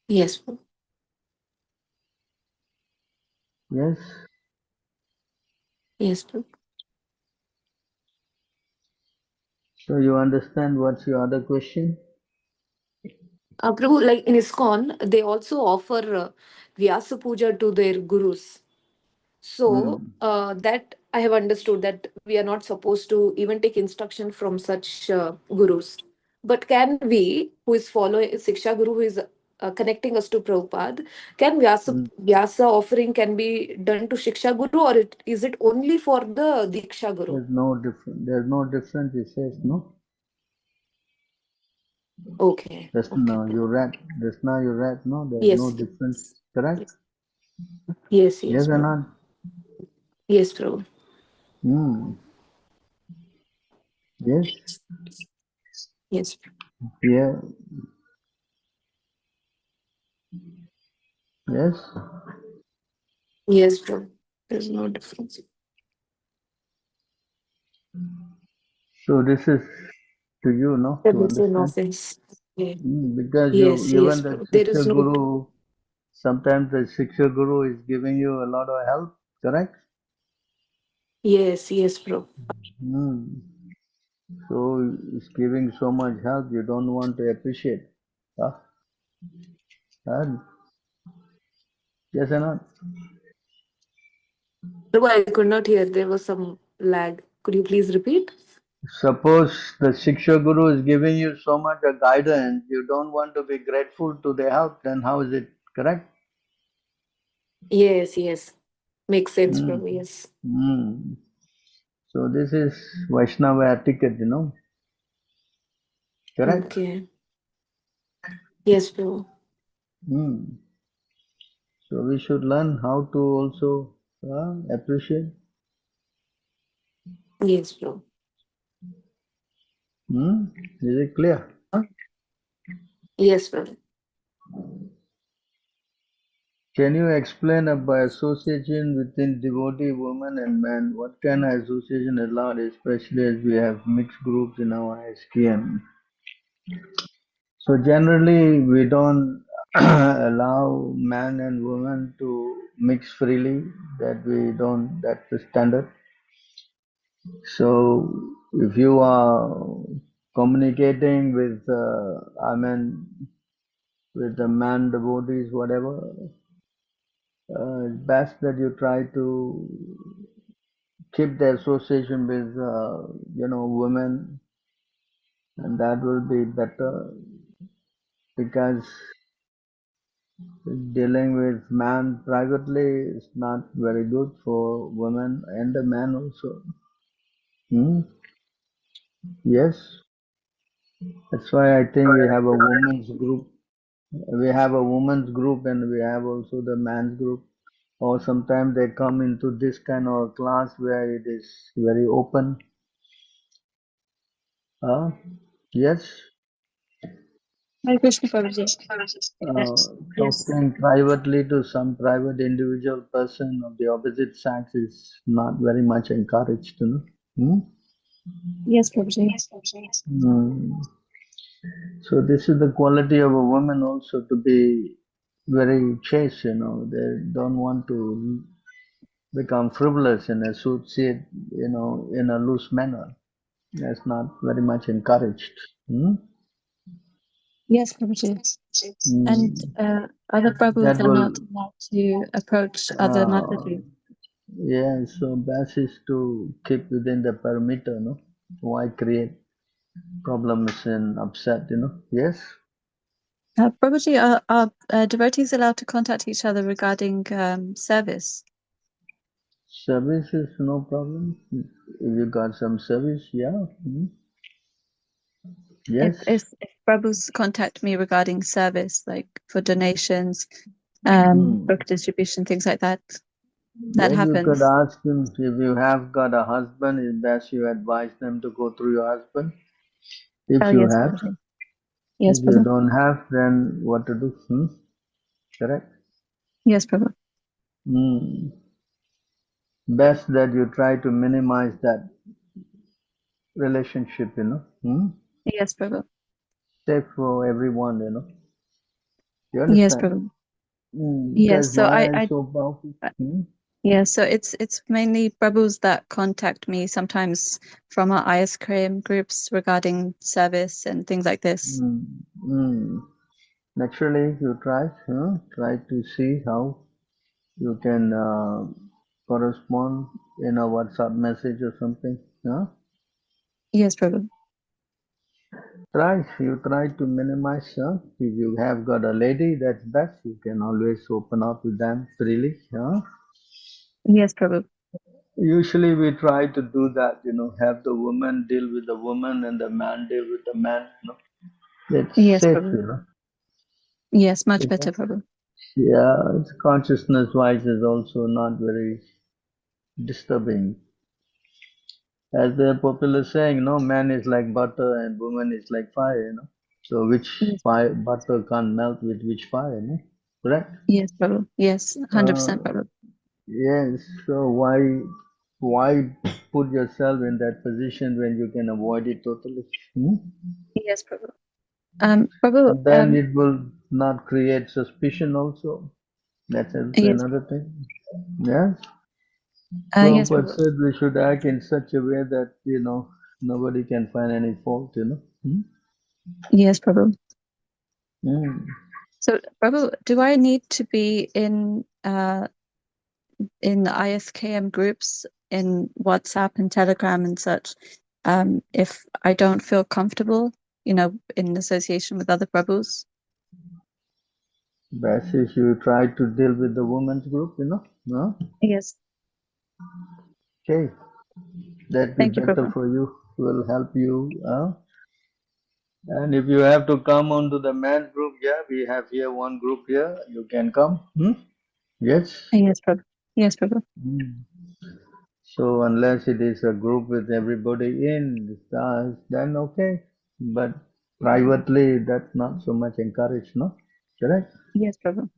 Yes, Prabhu. Yes. Yes, Prabhu. So you understand what's your other question? Prabhu, like in ISKCON, they also offer Vyasa Puja to their gurus. Hmm. So that I have understood that we are not supposed to even take instruction from such gurus. But can we, who is following Siksha Guru, who is connecting us to Prabhupada, can Hmm. Vyasa offering can be done to Shiksha Guru, or is it only for the Diksha Guru? There's no difference. There's no difference. It says no. Okay, Just okay, now Prabhu. you read. Just now you read. No, there's no Yes, difference. yes, Correct? yes, Yes yes, or Prabhu. not? Yes, Prabhu. Hmm. Yes. Yes, Yeah. Yes. yes, Prabhu. There's no difference. So this is to you, no, There to is no understand. offense. Yeah. Because you, Yes, yes, even the Prabhu. There is Shiksha no. Guru, sometimes the Shiksha Guru is giving you a lot of help, correct? Yes, yes, Prabhu. Hmm. So it's giving so much help, you don't want to appreciate. Huh? Huh? Yes or not? Prabhu, I could not hear. There was some lag. Could you please repeat? Suppose the Shiksha Guru is giving you so much a guidance, you don't want to be grateful to their help, then how is it correct? Yes, yes. Makes sense, Hmm. Prabhu. Yes. Hmm. So this is Vaishnava etiquette, correct? Okay. Yes, Prabhu. Hmm. So we should learn how to also appreciate. Yes, Prabhu. Hmm? Is it clear? Yes, Prabhu. Can you explain about association within devotee women and men? What kind of association allowed, especially as we have mixed groups in our SKM? So generally, we don't allow man and woman to mix freely. That's the standard. So if you are communicating with, with the man devotees, whatever, it's best that you try to keep the association with, women, and that will be better, because dealing with man privately is not very good for women and the man also. Yes, that's why I think we have a women's group. We have a women's group and we have also the man's group. Or sometimes they come into this kind of class where it is very open. Yes. Hare Krishna, Prabhuji. Talking privately to some private individual person of the opposite sex is not very much encouraged, you know. Yes, Prabhuji. So this is the quality of a woman also, to be very chaste, you know. They don't want to become frivolous and associate, you know, in a loose manner. That's not very much encouraged. Yes, Prabhuji. And Mm. other Prabhus That are will, not allowed to approach other Mataji. yeah, so best is to keep within the perimeter, no? Why create problems and upset, you know? Yes? Prabhuji, are devotees allowed to contact each other regarding service? Service is no problem. If you got some service, yeah. Yes. If Prabhus contact me regarding service, like for donations, book distribution, things like that, that Then you could happens. ask him, if you have got a husband, it's best you advise them to go through your husband. If Oh, you yes, have. Prabhuji. Yes, If you Prabhu. don't have, then what to do? Correct? Yes, Prabhu. Best that you try to minimize that relationship, you know. Yes, Prabhu. Safe for everyone, you know. You Yes, understand? Prabhu. Yes, Because so Maya is so powerful. yeah, so it's mainly Prabhus that contact me sometimes from our ice cream groups regarding service and things like this. Naturally, you try to see how you can correspond in a WhatsApp message or something. Yes, Prabhu. You try to minimize. If you have got a lady, that's best. You can always open up with them freely. Yes, Prabhu. Usually we try to do that, you know, have the woman deal with the woman and the man deal with the man, you know. It's Yes, safe, Prabhu. you know. Yes, much better, Prabhu. Yeah, it's consciousness-wise is also not very disturbing. As the popular saying, no, man is like butter and woman is like fire, you know. So which Yes, fire, butter can't melt with which fire, no? Correct? yes, Prabhu. Yes, 100%, Prabhu. Yes, so why put yourself in that position when you can avoid it totally? Yes, Prabhu. Prabhu, And then it will not create suspicion also. That's also yes, another thing. Yes. yes, Prabhupada Prabhu. said we should act in such a way that, you know, nobody can find any fault, you know. Yes, Prabhu. Mm. So, Prabhu, do I need to be in the ISKM groups in WhatsApp and Telegram and such if I don't feel comfortable, you know, in association with other Prabhus? Best is you try to deal with the women's group, you know. No? Yes. Okay. That be Thank you, better Prabhu. for you. Will help you. And if you have to come onto the men's group, yeah, we have here one group here. You can come. Yes. Yes, Prabhu. Yes, Prabhu. So unless it is a group with everybody in the stars, then okay. But privately, that's not so much encouraged, no? Correct? Yes, Prabhu.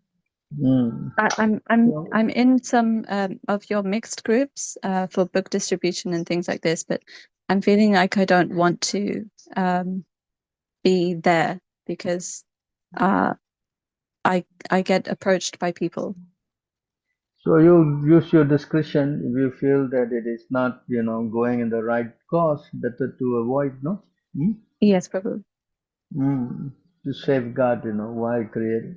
Mm. I'm in some of your mixed groups for book distribution and things like this, but I'm feeling like I don't want to be there because I get approached by people. So you use your discretion if you feel that it is not, going in the right course, better to avoid, no? Hmm? Yes, Prabhu. To safeguard, why create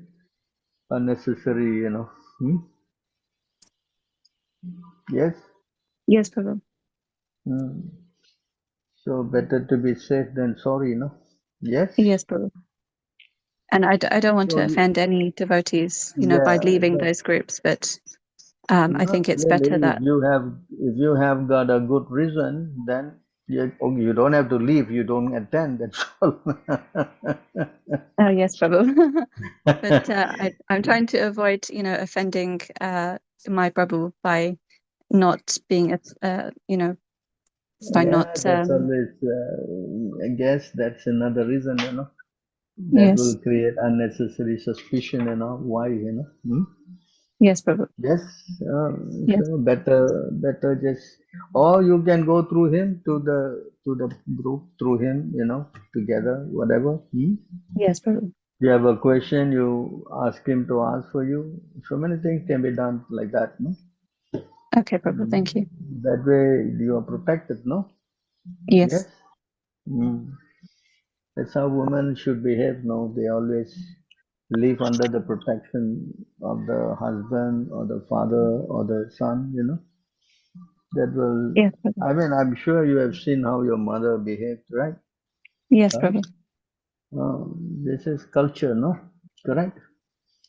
unnecessary, Hmm? Yes? Yes, Prabhu. Hmm. So better to be safe than sorry, Yes? Yes, Prabhu. And I don't want So, to offend any devotees, by yeah, leaving but those groups, but I not think it's better really. that. If you have got a good reason, then you don't have to leave. You don't attend. That's all. Oh, yes, Prabhu. But I'm trying to avoid, offending my Prabhu by not being, by Yeah, not. that's always. I guess that's another reason, that Yes, will create unnecessary suspicion, why, Hmm? yes, Prabhu. Yes, Yes, so better just, or you can go through him to the group through him, together, whatever. Hmm? yes, Prabhu. You have a question, you ask him to ask for you. So many things can be done like that, no? Okay, Prabhu. Thank you. That way you are protected, no? Yes. Yes, Mm. That's how women should behave, no? They always live under the protection of the husband or the father or the son, That will, yes, Prabhu. I'm sure you have seen how your mother behaved, right? Yes, Huh? Prabhu. This is culture, no? Correct?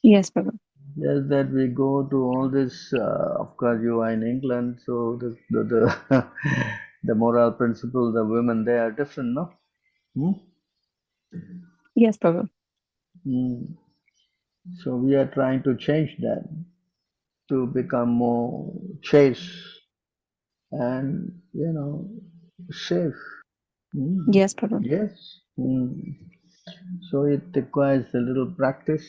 Yes, Prabhu. Just that we go to all this, of course you are in England, so the the moral principles of women there are different, no? Hmm? Yes, Prabhu. Mm. So we are trying to change that to become more chaste and, safe. Mm. Yes, Prabhu. Yes. So it requires a little practice,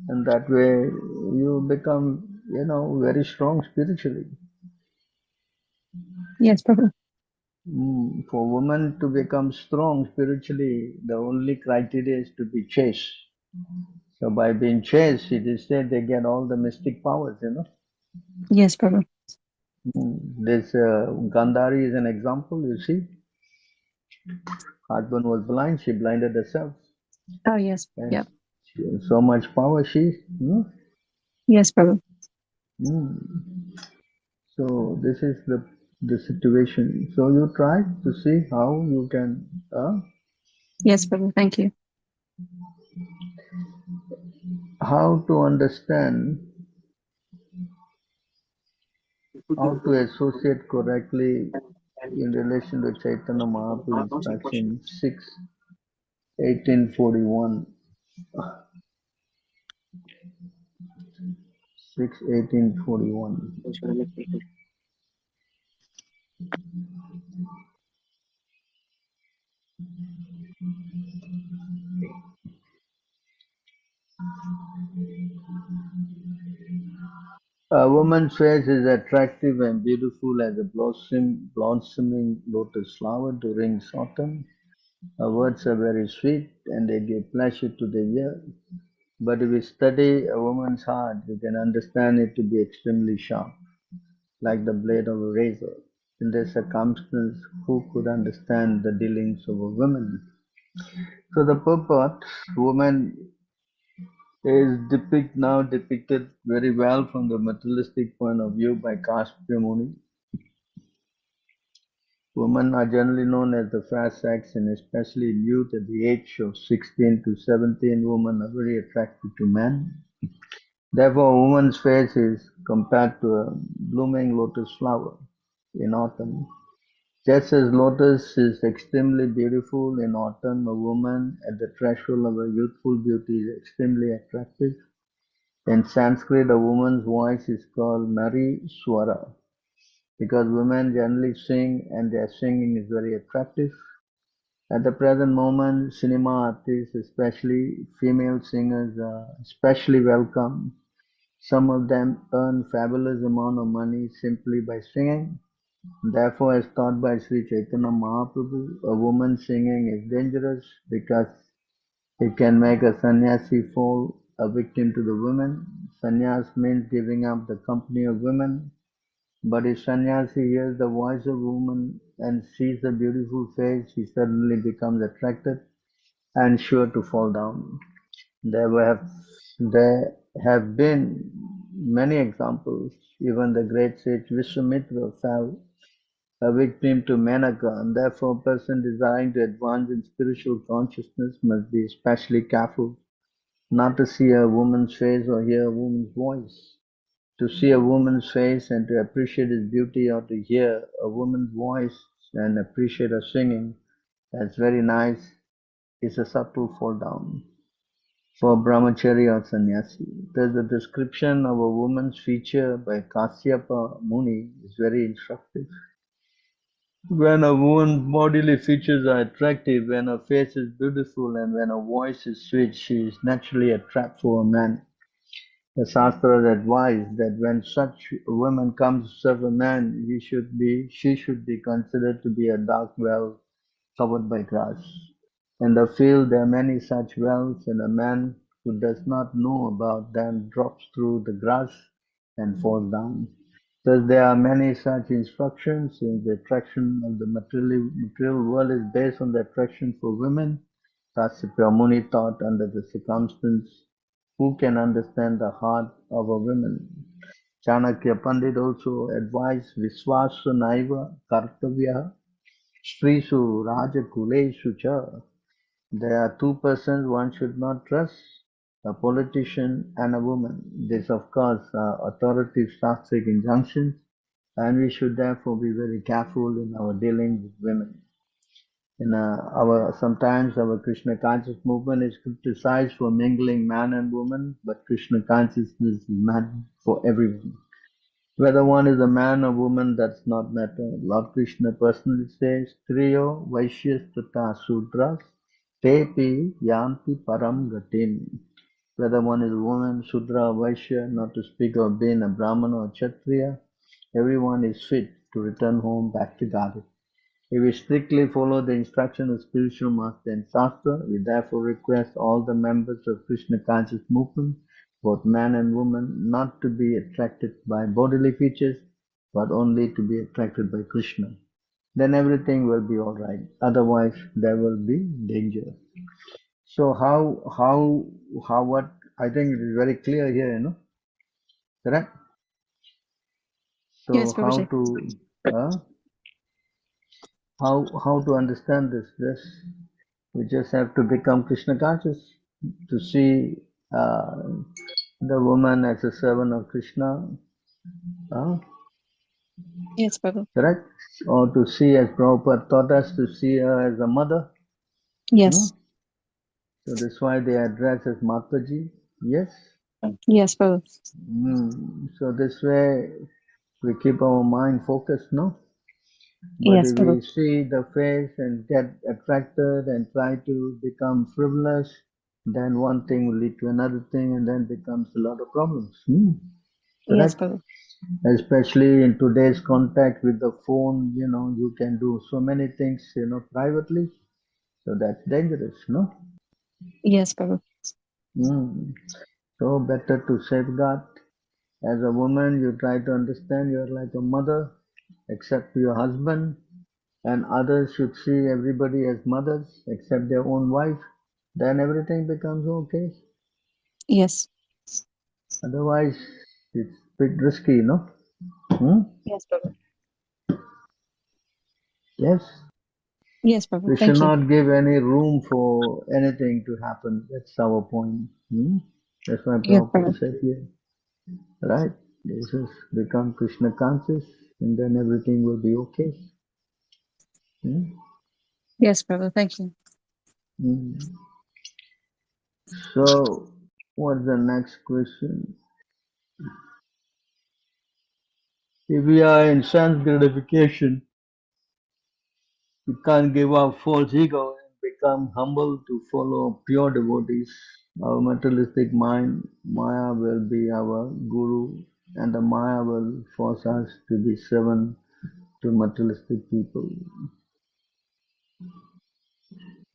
and that way you become, very strong spiritually. Yes, Prabhu. For women to become strong spiritually, the only criteria is to be chaste. So by being chaste, it is said they get all the mystic powers, Yes, Prabhu. This Gandhari is an example, you see. Husband was blind, she blinded herself. Oh, yes. And Yep. she has so much power, Yes, Prabhu. So this is the situation. So you try to see how you can, Yes, Prabhu. Thank you. how to understand, how to associate correctly in relation to Chaitanya Mahaprabhu instruction 6:1841. 6:1841. A woman's face is attractive and beautiful as a blossoming lotus flower during autumn. Her words are very sweet and they give pleasure to the ear. But if you study a woman's heart, you can understand it to be extremely sharp, like the blade of a razor. In this circumstance, who could understand the dealings of a woman? So the purport, woman is now depicted very well from the materialistic point of view by caste Muni. Women are generally known as the fair sex, and especially in youth at the age of 16 to 17, women are very attractive to men. Therefore, a woman's face is compared to a blooming lotus flower in autumn. Just as lotus is extremely beautiful in autumn, a woman at the threshold of her youthful beauty is extremely attractive. In Sanskrit, a woman's voice is called Nari Swara because women generally sing and their singing is very attractive. At the present moment, cinema artists, especially female singers, are especially welcome. Some of them earn fabulous amount of money simply by singing. Therefore, as taught by Sri Chaitanya Mahaprabhu, a woman singing is dangerous because it can make a sannyasi fall a victim to the women. Sannyas means giving up the company of women. But if sannyasi hears the voice of woman and sees a beautiful face, he suddenly becomes attracted and sure to fall down. There have been many examples. Even the great sage Vishwamitra fell a victim to Menaka, and therefore a person desiring to advance in spiritual consciousness must be especially careful not to see a woman's face or hear a woman's voice. To see a woman's face and to appreciate its beauty, or to hear a woman's voice and appreciate her singing, that's very nice, is a subtle fall down. For brahmachari or sannyasi, there's a description of a woman's feature by Kasyapa Muni is very instructive. When a woman's bodily features are attractive, when her face is beautiful, and when her voice is sweet, she is naturally a trap for a man. The Shastras advise that when such a woman comes to serve a man, she should be considered to be a dark well covered by grass. In the field there are many such wells, and a man who does not know about them drops through the grass and falls down. Thus there are many such instructions, since the attraction of the material world is based on the attraction for women. Kasyapa Muni thought under the circumstance, who can understand the heart of a woman? Chanakya Pandit also advised Viswasa Naiva Kartavya Strisu Rajakuleshu Cha. There are two persons one should not trust, a politician and a woman. This of course are authoritative Shastric injunctions, and we should therefore be very careful in our dealing with women. Sometimes our Krishna conscious movement is criticized for mingling man and woman, but Krishna consciousness is meant for everyone. Whether one is a man or woman, that's not matter. Lord Krishna personally says, Triyo Vaishyas Tata Sudras Tepi Yanti Param Gatin. Whether one is a woman, Sudra or Vaishya, not to speak of being a Brahmana or Kshatriya, everyone is fit to return home back to Godhead. If we strictly follow the instruction of spiritual master and Shastra, we therefore request all the members of Krishna conscious movement, both man and woman, not to be attracted by bodily features, but only to be attracted by Krishna. Then everything will be all right. Otherwise, there will be danger. So what? I think it is very clear here, correct? So Yes, Prabhuji. how to understand this? We just have to become Krishna conscious to see the woman as a servant of Krishna, Yes, Prabhu. correct? Or to see, as Prabhupada taught us, to see her as a mother. Yes. So that's why they address as Mataji. Yes. Yes, Prabhu. So this way we keep our mind focused, no? But Yes, if Prabhu. we see the face and get attracted and try to become frivolous, then one thing will lead to another thing, and then becomes a lot of problems. Yes, Correct? Prabhu. Especially in today's contact with the phone, you can do so many things, privately. So that's dangerous, no? Yes, Prabhu. So better to safeguard. As a woman, you try to understand you're like a mother, except your husband, and others should see everybody as mothers, except their own wife. Then everything becomes okay. Yes. Otherwise, it's a bit risky, no? Yes, Prabhu. Yes. Yes, Prabhu. We should Thank you. not give any room for anything to happen. That's our point. That's why Yes, Prabhupada Prabhu. said here, right? This is become Krishna conscious, and then everything will be okay. Yes, Prabhu. Thank you. So, what's the next question? If we are in sense gratification, we can't give up false ego and become humble to follow pure devotees. Our materialistic mind, Maya, will be our guru, and the Maya will force us to be servant to materialistic people.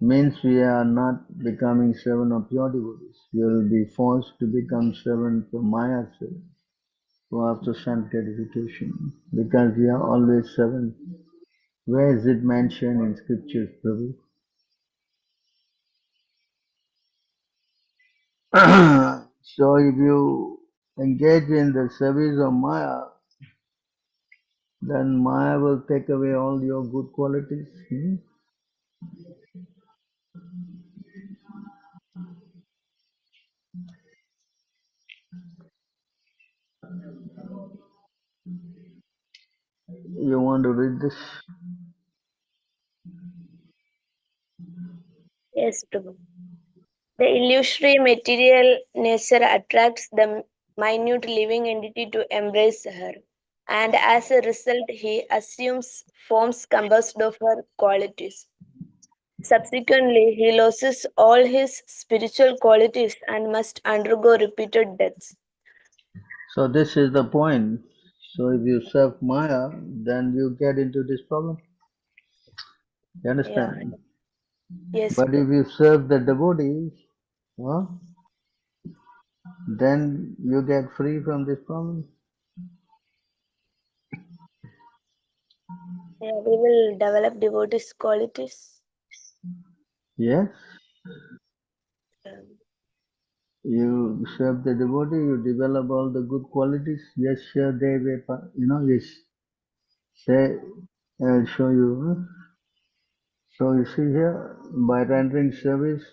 Means we are not becoming servant of pure devotees. you'll be forced to become servant to Maya to after sanctification, because we are always servant. Where is it mentioned in scriptures, Prabhu? So if you engage in the service of Maya, then Maya will take away all your good qualities. You want to read this? Yes, Prabhu. The illusory material nature attracts the minute living entity to embrace her, and as a result, he assumes forms composed of her qualities. Subsequently, he loses all his spiritual qualities and must undergo repeated deaths. So this is the point. So if you serve Maya, then you get into this problem. You Yeah. understand? Yes, But if Prabhu. you serve the devotees, well, then you get free from this problem. Yeah, we will develop devotees' qualities. Yes? Um, You serve the devotee, you develop all the good qualities. Yes, sure, they will, yes. Say, I'll show you. So you see here, by rendering service,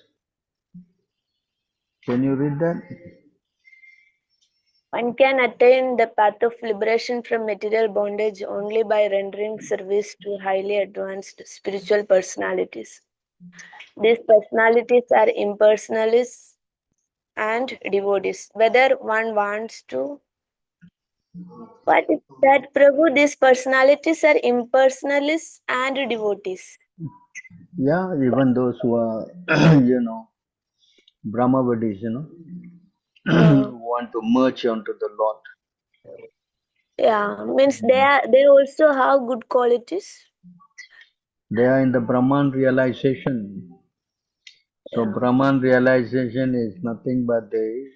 can you read that? One can attain the path of liberation from material bondage only by rendering service to highly advanced spiritual personalities. These personalities are impersonalists and devotees. Whether one wants to. What is that, Prabhu? These personalities are impersonalists and devotees. Yeah, even those who are, Brahmavadis, Uh, want to merge onto the Lord. yeah, means they also have good qualities. They are in the Brahman realization. So Yeah, Brahman realization is nothing but the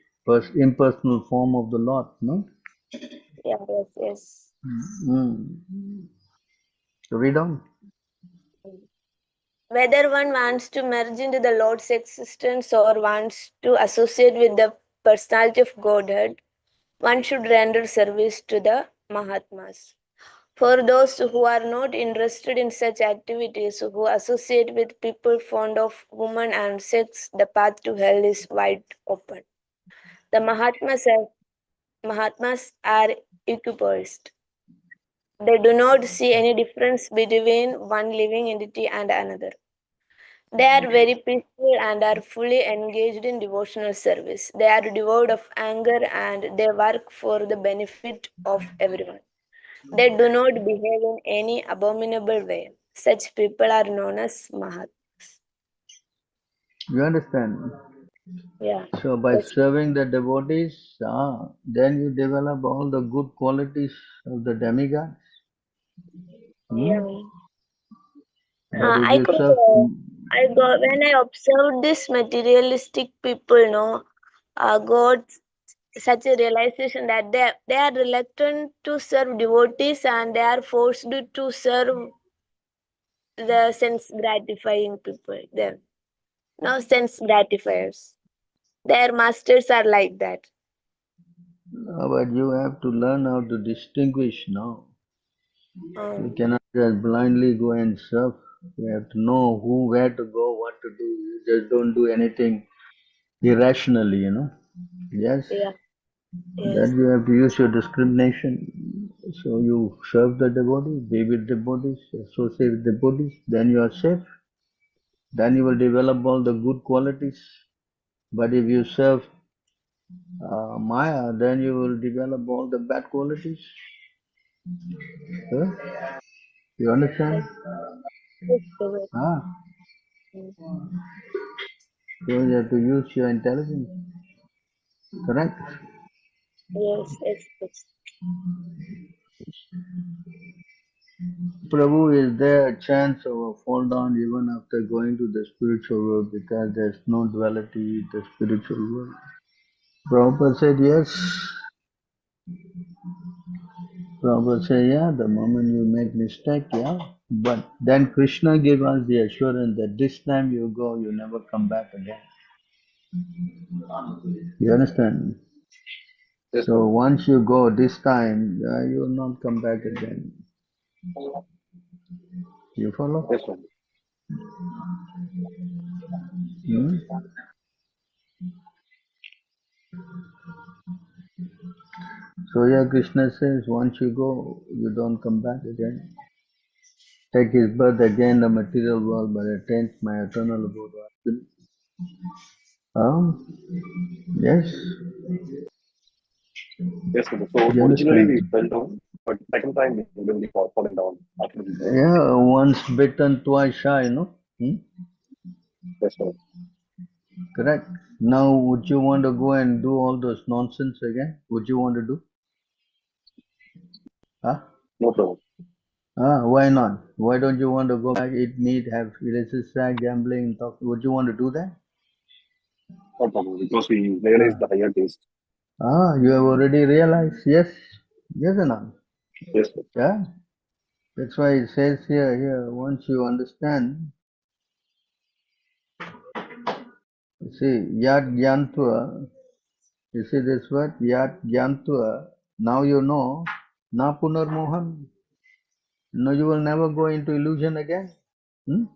impersonal form of the Lord, no? yeah, yes, yes. Mm. Read on. Whether one wants to merge into the Lord's existence or wants to associate with the personality of Godhead, one should render service to the Mahatmas. For those who are not interested in such activities, who associate with people fond of women and sex, the path to hell is wide open. The Mahatmas are equipoised. They do not see any difference between one living entity and another. They are very peaceful and are fully engaged in devotional service. They are devoid of anger and they work for the benefit of everyone. They do not behave in any abominable way. Such people are known as Mahat. You understand? Yeah. So by Yes. serving the devotees, then you develop all the good qualities of the demigods. Yeah. But if I you could. serve, I got when I observed this materialistic people, no, got such a realization that they are reluctant to serve devotees and they are forced to serve the sense gratifying people. They're no sense gratifiers. Their masters are like that. but you have to learn how to distinguish now. You Um, cannot just blindly go and serve. You have to know who, where to go, what to do. You just don't do anything irrationally, Yes, yeah. that Yes. you have to use your discrimination. So you serve the devotee, be with devotees, associate with devotees, then you are safe. Then you will develop all the good qualities. But if you serve Maya, then you will develop all the bad qualities. Huh? You understand? Yes. Yes. Prabhu. Ah, Mm. so you have to use your intelligence. Correct? Yes. Yes. Prabhu, is there a chance of a fall down even after going to the spiritual world because there's no duality in the spiritual world? Prabhupada said yes. Prabhupada said, yeah, the moment you make mistake, yeah. But then Krishna gave us the assurance that this time you go, you never come back again. You understand? Yes, So Prabhu. once you go this time, you will not come back again. You follow? Yes, Prabhu. Hmm? So here Krishna says, once you go, you don't come back again. Take his birth again, the material world, but attains my eternal abode. Yes, Yes, Prabhu. So you originally we understand? fell down, but second time we will be falling down after we go. Yeah, once bitten, twice shy, no? Yes, Prabhu. Correct. Now, would you want to go and do all those nonsense again? Would you want to do? Huh? No, Prabhu. Why not? Why don't you want to go back, eat meat, have illicit sex, gambling, talk? Would you want to do that? No, Prabhu. Because we realized the higher taste. You have already realized, yes, yes or not? Yes, Prabhu. Yeah. That's why it says here, once you understand, you see, yat yantva, you see this word, yat yantva, now you know, na punar mohan, no, you will never go into illusion again. You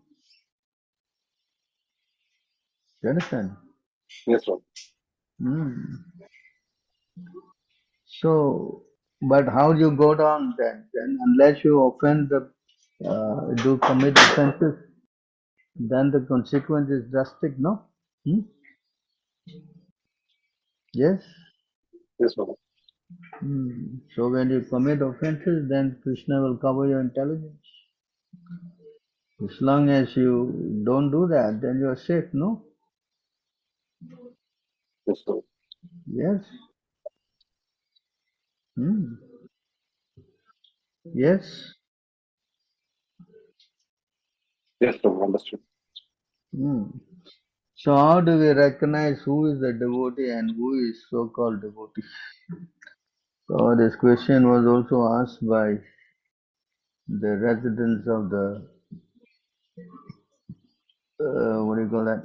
understand? Yes, Prabhu. Hmm. So, but how you go down then? Then unless you offend the, do commit offenses, then the consequence is drastic, no? Yes? Yes, Prabhu. So when you commit offenses, then Krishna will cover your intelligence. As long as you don't do that, then you are safe, no? Yes, Prabhu. Yes? Yes? Yes, Prabhu. Understood. So how do we recognize who is the devotee and who is so-called devotee? So this question was also asked by the residents of the, what do you call that?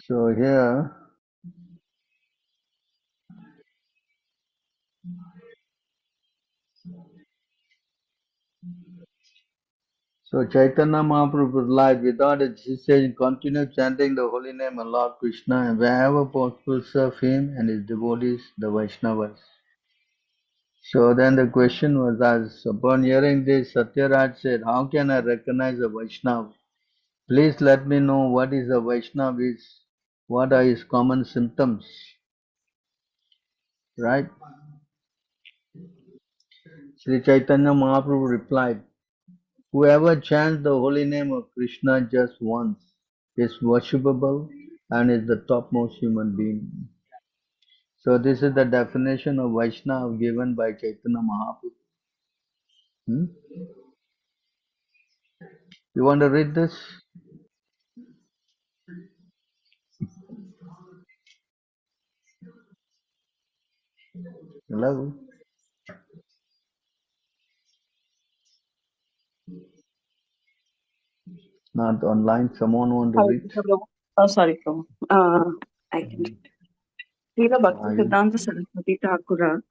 So here, so Chaitanya Mahaprabhu replied, without hesitation, continue chanting the holy name of Lord Krishna and wherever possible serve him and his devotees, the Vaishnavas. So then the question was asked, upon hearing this, Satyaraj said, how can I recognize a Vaishnava? Please let me know what is a Vaishnava is, what are his common symptoms, right? Sri Chaitanya Mahaprabhu replied, whoever chants the holy name of Krishna just once is worshipable and is the topmost human being. So this is the definition of Vaishnava given by Chaitanya Mahaprabhu. You want to read this? Hello? Not online. Someone want to Sorry, read? Prabhu. Oh, sorry, Prabhu. I can read. Srila Bhakti You, Siddhanta Saraswati Thakura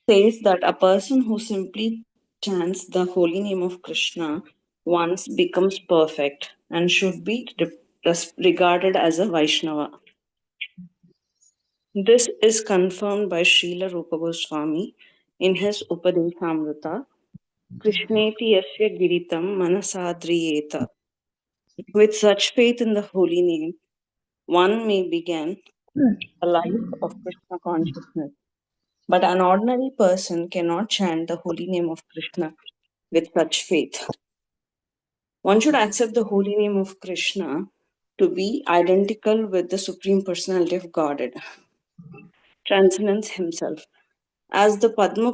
says that a person who simply chants the holy name of Krishna once becomes perfect and should be regarded as a Vaishnava. This is confirmed by Srila Rupa Goswami in his Upadeshamrita, Krishneti Yasya Giritam Manasadriyeta. With such faith in the holy name, one may begin a life of Krishna consciousness. But an ordinary person cannot chant the holy name of Krishna with such faith. One should accept the holy name of Krishna to be identical with the Supreme Personality of Godhead, transcendence himself. As the Padma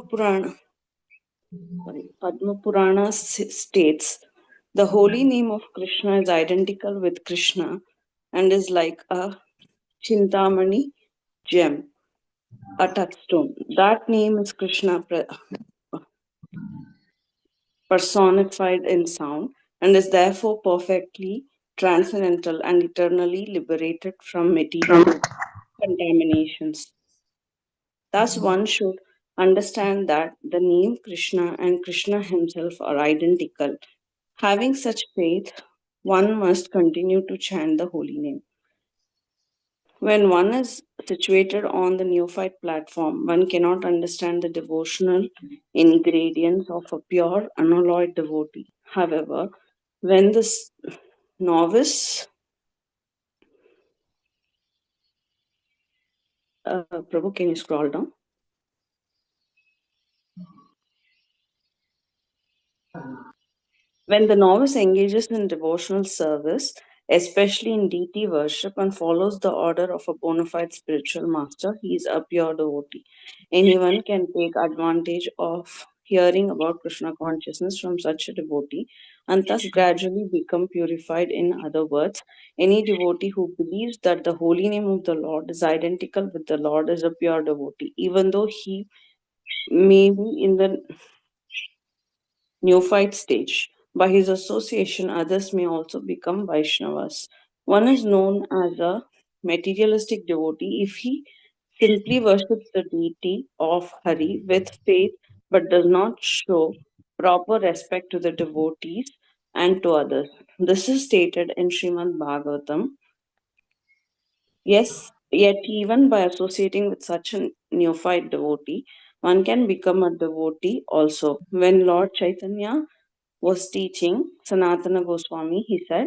Purana states, the holy name of Krishna is identical with Krishna and is like a Chintamani gem, a touchstone. That name is Krishna personified in sound and is therefore perfectly transcendental and eternally liberated from material contaminations. Thus, one should understand that the name Krishna and Krishna himself are identical. Having such faith, one must continue to chant the holy name. When one is situated on the neophyte platform, one cannot understand the devotional ingredients of a pure, unalloyed devotee. However, when the novice, Prabhu, can you scroll down? When the novice engages in devotional service, especially in deity worship, and follows the order of a bona fide spiritual master, he is a pure devotee. Anyone can take advantage of hearing about Krishna consciousness from such a devotee and thus gradually become purified. In other words, any devotee who believes that the holy name of the Lord is identical with the Lord is a pure devotee, even though he may be in the neophyte stage. By his association, others may also become Vaishnavas. One is known as a materialistic devotee if he simply worships the deity of Hari with faith but does not show proper respect to the devotees and to others. This is stated in Srimad Bhagavatam. Yes, yet even by associating with such a neophyte devotee, one can become a devotee also. When Lord Chaitanya was teaching Sanatana Goswami, he said,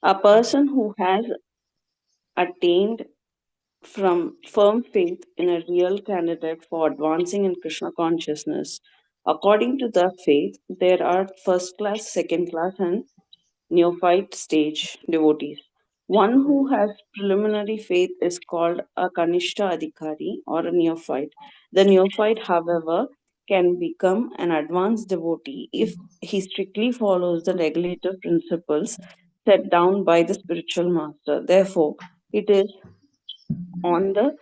a person who has attained from firm faith in a real candidate for advancing in Krishna consciousness, according to the faith, there are first class, second class, and neophyte stage devotees. One who has preliminary faith is called a Kanishta Adhikari or a neophyte. The neophyte, however, can become an advanced devotee if he strictly follows the regulative principles set down by the spiritual master. Therefore, it is on the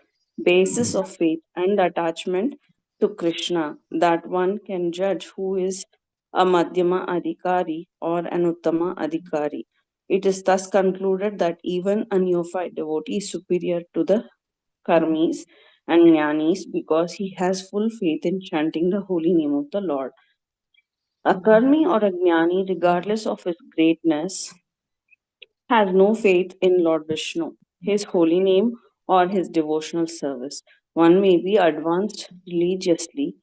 basis of faith and attachment to Krishna that one can judge who is a Madhyama Adhikari or an Uttama Adhikari. It is thus concluded that even a neophyte devotee is superior to the Karmis and Jnanis because he has full faith in chanting the holy name of the Lord. A Karmi or a Jnani, regardless of his greatness, has no faith in Lord Vishnu, his holy name, or his devotional service. One may be advanced religiously,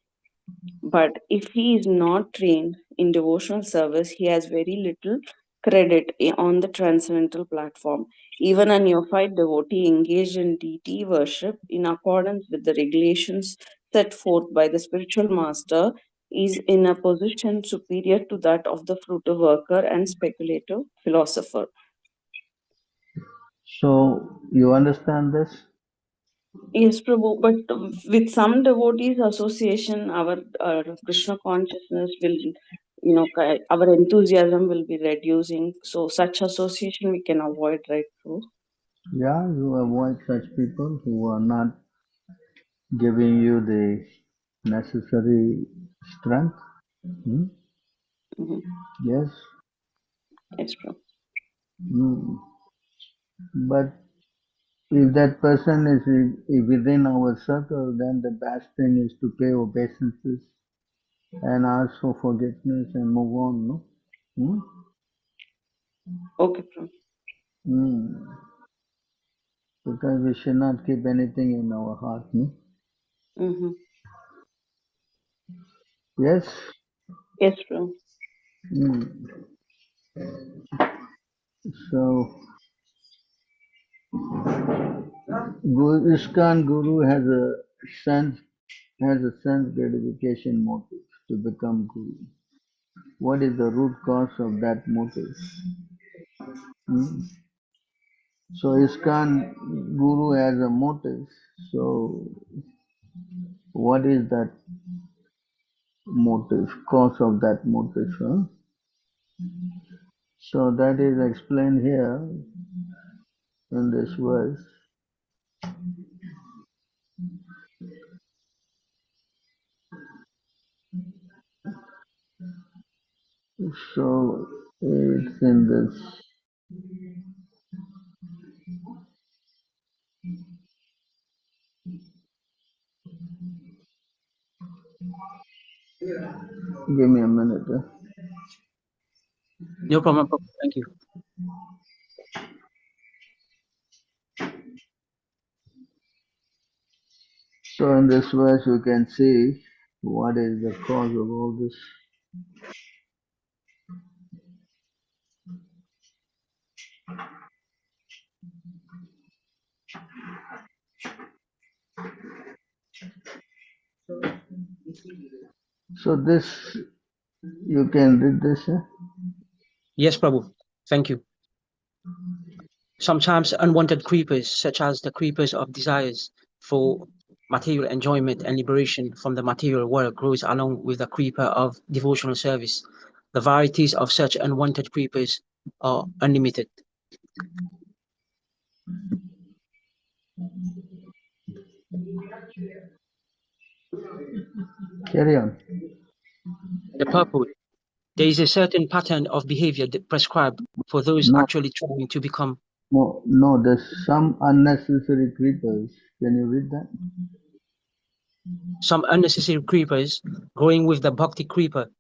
but if he is not trained in devotional service, he has very little credit on the transcendental platform. Even a neophyte devotee engaged in deity worship in accordance with the regulations set forth by the spiritual master is in a position superior to that of the fruit worker and speculative philosopher. So you understand this? Yes, Prabhu, but with some devotees association, our Krishna consciousness will, our enthusiasm will be reducing. So such association we can avoid, right, Prabhu? Yeah, you avoid such people who are not giving you the necessary strength. Hmm? Mm-hmm. Yes. Yes, Prabhu. But if that person is within our circle, then the best thing is to pay obeisances and ask for forgiveness and move on, no? Okay, Prabhu. Because we should not keep anything in our heart, no? Mm-hmm. Yes? Yes, Prabhu. So, ISKCON Guru has a sense gratification motive to become Guru. what is the root cause of that motive? So ISKCON Guru has a motive. So what is that motive, cause of that motive? Huh? So that is explained here in this verse. So it's in this. Give me a minute. No problem. Thank you. So in this verse you can see what is the cause of all this. So this, you can read this. Yes, Prabhu. Thank you. Sometimes unwanted creepers, such as the creepers of desires for material enjoyment and liberation from the material world, grows along with the creeper of devotional service. The varieties of such unwanted creepers are unlimited. Carry on. The purport. There is a certain pattern of behavior prescribed for those actually trying to become. No, there's some unnecessary creepers. Can you read that? Some unnecessary creepers growing with the bhakti creeper,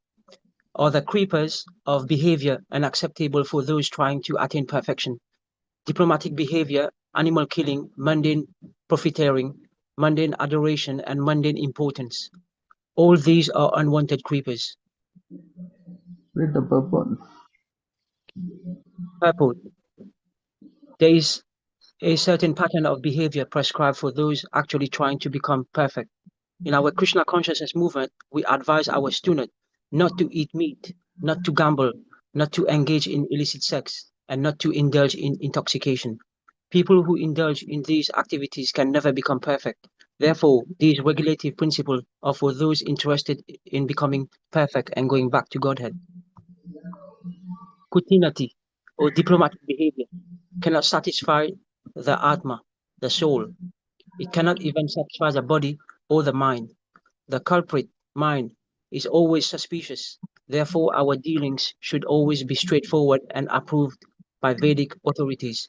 or the creepers of behavior unacceptable for those trying to attain perfection. Diplomatic behavior, animal killing, mundane profiteering, mundane adoration, and mundane importance. All these are unwanted creepers. Read the purport. Purport. There is a certain pattern of behavior prescribed for those actually trying to become perfect. In our Krishna consciousness movement, we advise our students not to eat meat, not to gamble, not to engage in illicit sex, and not to indulge in intoxication. People who indulge in these activities can never become perfect. Therefore, these regulative principles are for those interested in becoming perfect and going back to Godhead. Kutinati, or diplomatic behavior, cannot satisfy the Atma, the soul. It cannot even satisfy the body or the mind. The culprit, mind, is always suspicious. Therefore, our dealings should always be straightforward and approved by Vedic authorities.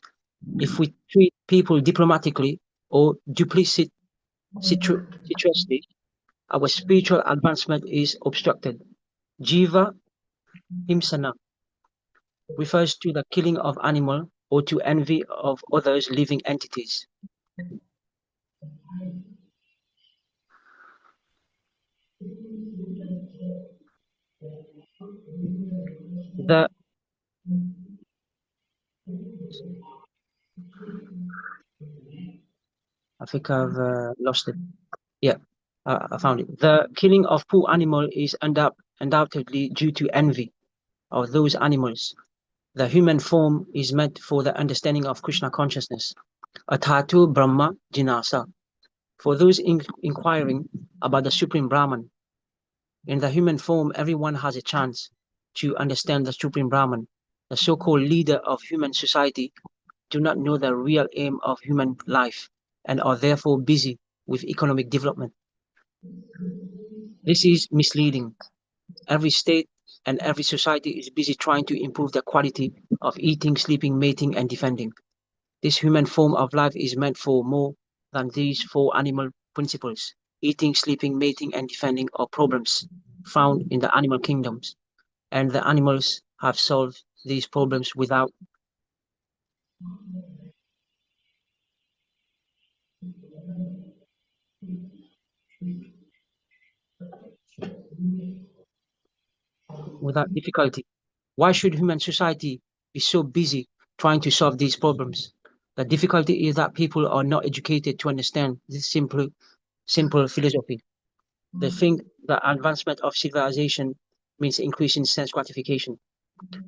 If we treat people diplomatically or duplicitously, our spiritual advancement is obstructed. Jiva himsana refers to the killing of animal or to envy of others living entities. The I think I've lost it. Yeah, I found it. The killing of poor animal is undoubtedly due to envy of those animals. The human form is meant for the understanding of Krishna consciousness. Athatu Brahma Jinasa. For those inquiring about the Supreme Brahman, in the human form, everyone has a chance to understand the Supreme Brahman. The so-called leader of human society do not know the real aim of human life and are therefore busy with economic development. This is misleading. Every state and every society is busy trying to improve the quality of eating, sleeping, mating, and defending. This human form of life is meant for more than these four animal principles. Eating, sleeping, mating, and defending are problems found in the animal kingdoms, and the animals have solved these problems without difficulty. Why should human society be so busy trying to solve these problems? The difficulty is that people are not educated to understand this simple philosophy. They think the advancement of civilization means increase in sense gratification.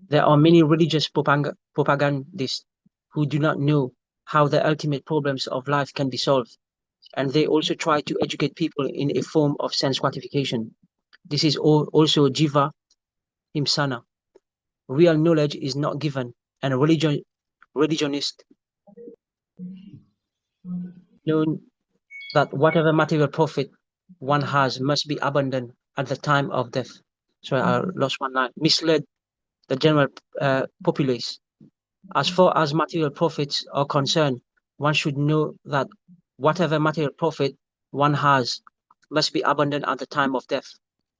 There are many religious propagandists who do not know how the ultimate problems of life can be solved, and they also try to educate people in a form of sense gratification. This is also jiva himsana. Real knowledge is not given, and religionists know that whatever material profit one has must be abundant at the time of death. Sorry, I lost one line. Misled the general populace. As far as material profits are concerned, one should know that whatever material profit one has must be abundant at the time of death.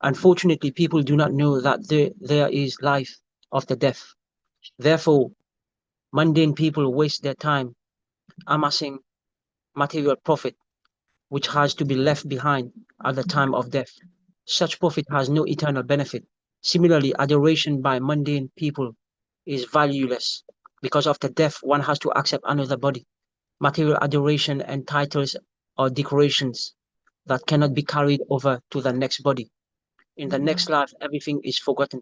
Unfortunately, people do not know that there is life after death. Therefore, mundane people waste their time amassing material profit, which has to be left behind at the time of death. Such profit has no eternal benefit. Similarly, adoration by mundane people is valueless, because after death one has to accept another body. Material adoration and titles are decorations that cannot be carried over to the next body. In the next life, everything is forgotten.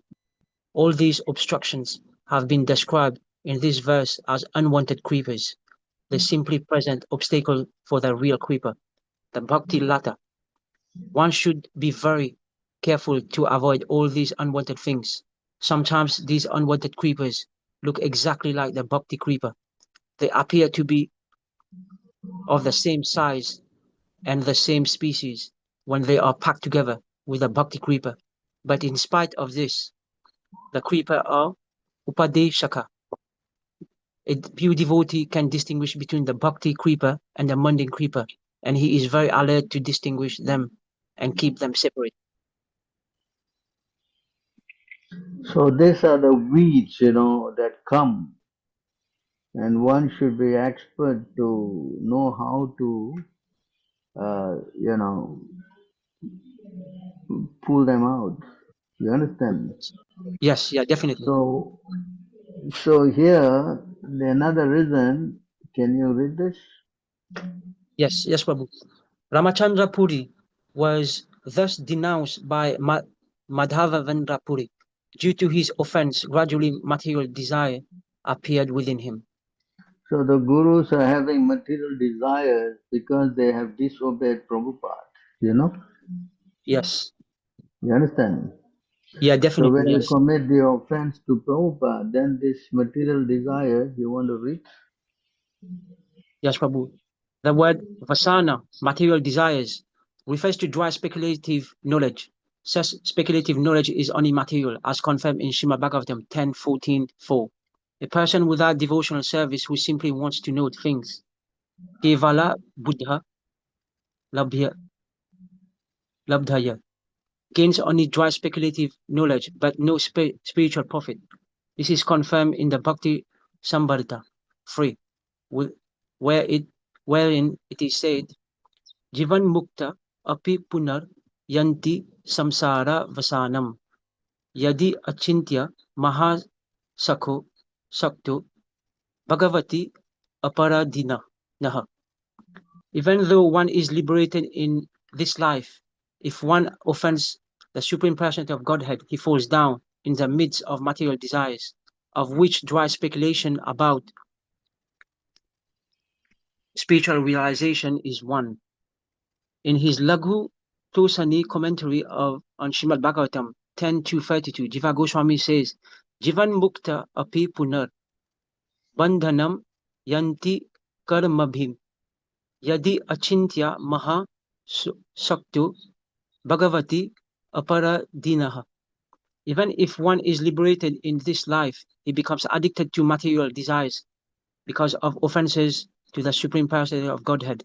All these obstructions have been described in this verse as unwanted creepers, the simply present obstacle for the real creeper, the bhakti lata. One should be very careful to avoid all these unwanted things. Sometimes these unwanted creepers look exactly like the bhakti creeper. They appear to be of the same size and the same species when they are packed together with the bhakti creeper. But in spite of this, the creeper are upadeshaka. A pure devotee can distinguish between the bhakti creeper and the mundane creeper, and he is very alert to distinguish them and keep them separate. So these are the weeds, that come, and one should be expert to know how to, pull them out. You understand? Yes, yeah, definitely. So here, another reason, can you read this? Yes, Prabhu. Ramachandra Puri was thus denounced by Madhavendra Puri. Due to his offense, gradually material desire appeared within him. So the gurus are having material desires because they have disobeyed Prabhupada, Yes. You understand? Yeah, So definitely. when you Yes. commit the offense to Prabhupada, then this material desire, you want to read? Yes, Prabhu. The word vasana, material desires, refers to dry speculative knowledge. Such speculative knowledge is only material, as confirmed in Srimad Bhagavatam 10:14:4. A person without devotional service who simply wants to know things, kevala buddha labdhaya, gains only dry speculative knowledge, but no spiritual profit. This is confirmed in the Bhakti Sambarta 3, wherein it is said, Jivan mukta api punar yanti samsara vasanam yadi achintya mahasakho sakto bhagavati aparadina naha. Even though one is liberated in this life, if one offends the Supreme Personality of Godhead, he falls down in the midst of material desires, of which dry speculation about spiritual realization is one. In his Laghu Tosani commentary on Srimad Bhagavatam 10:32, Jiva Goswami says, Jivan Mukta api punar bandhanam yanti karmabhim yadi achintya maha saktu bhagavati aparadinaha. Even if one is liberated in this life, he becomes addicted to material desires because of offenses to the Supreme Personality of Godhead.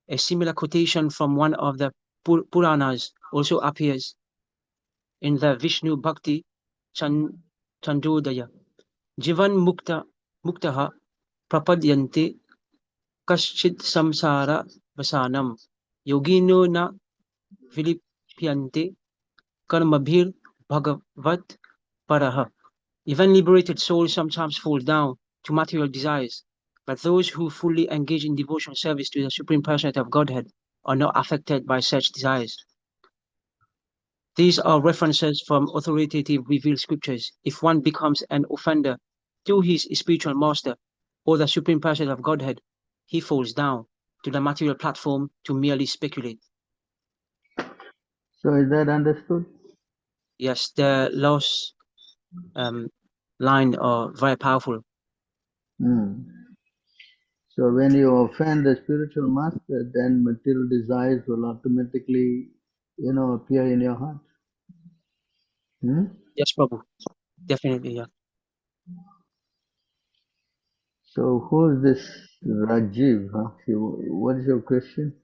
A similar quotation from one of the Puranas also appears in the Vishnu Bhakti Chandodaya. Jivan muktaha prapadyante kaschid samsara vasanam yogino na vilipyante karmabhir bhagavat paraha. Even liberated souls sometimes fall down to material desires, but those who fully engage in devotional service to the Supreme Personality of Godhead are not affected by such desires. These are references from authoritative revealed scriptures. If one becomes an offender to his spiritual master or the supreme person of Godhead, he falls down to the material platform to merely speculate. So is that understood? Yes, the last line are very powerful. So when you offend the spiritual master, then material desires will automatically, appear in your heart. Yes, Prabhu. Definitely, yeah. So who is this Rajiv? Huh? What is your question?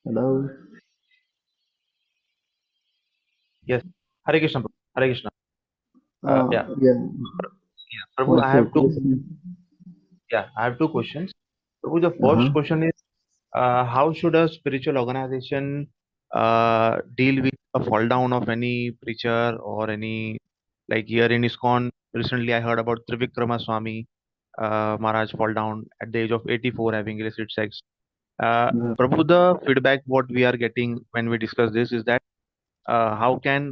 Hello? Yes. Hare Krishna. Prabhu. Hare Krishna. Yeah. Yeah. Prabhu, What's your question? I have two questions. Prabhu, the first question is, how should a spiritual organization deal with a fall down of any preacher or any, like here in ISKCON, recently I heard about Trivikrama Swami Maharaj fall down at the age of 84 having illicit sex. Prabhu, the feedback what we are getting when we discuss this is that how can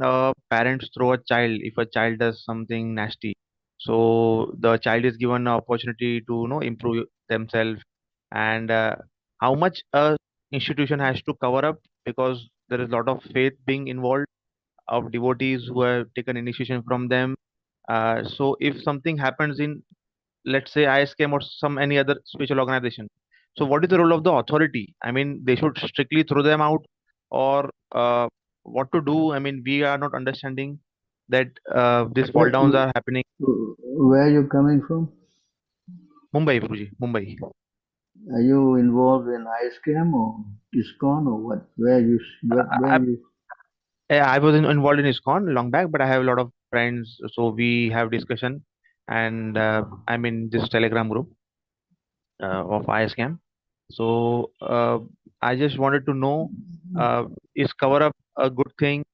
parents throw a child if a child does something nasty? So the child is given an opportunity to improve themselves, and how much a institution has to cover up, because there is a lot of faith being involved of devotees who have taken initiation from them. So if something happens in, let's say, ISKM or some any other spiritual organization, so what is the role of the authority? I mean, they should strictly throw them out, or what to do? I mean, we are not understanding that these fall downs are happening. Where are you coming from? Mumbai, Guruji, Mumbai. Are you involved in ISKM or ISKCON or what? I was involved in ISKCON long back, but I have a lot of friends, so we have discussion, and I'm in this Telegram group of ISKM. So I just wanted to know, is cover up a good thing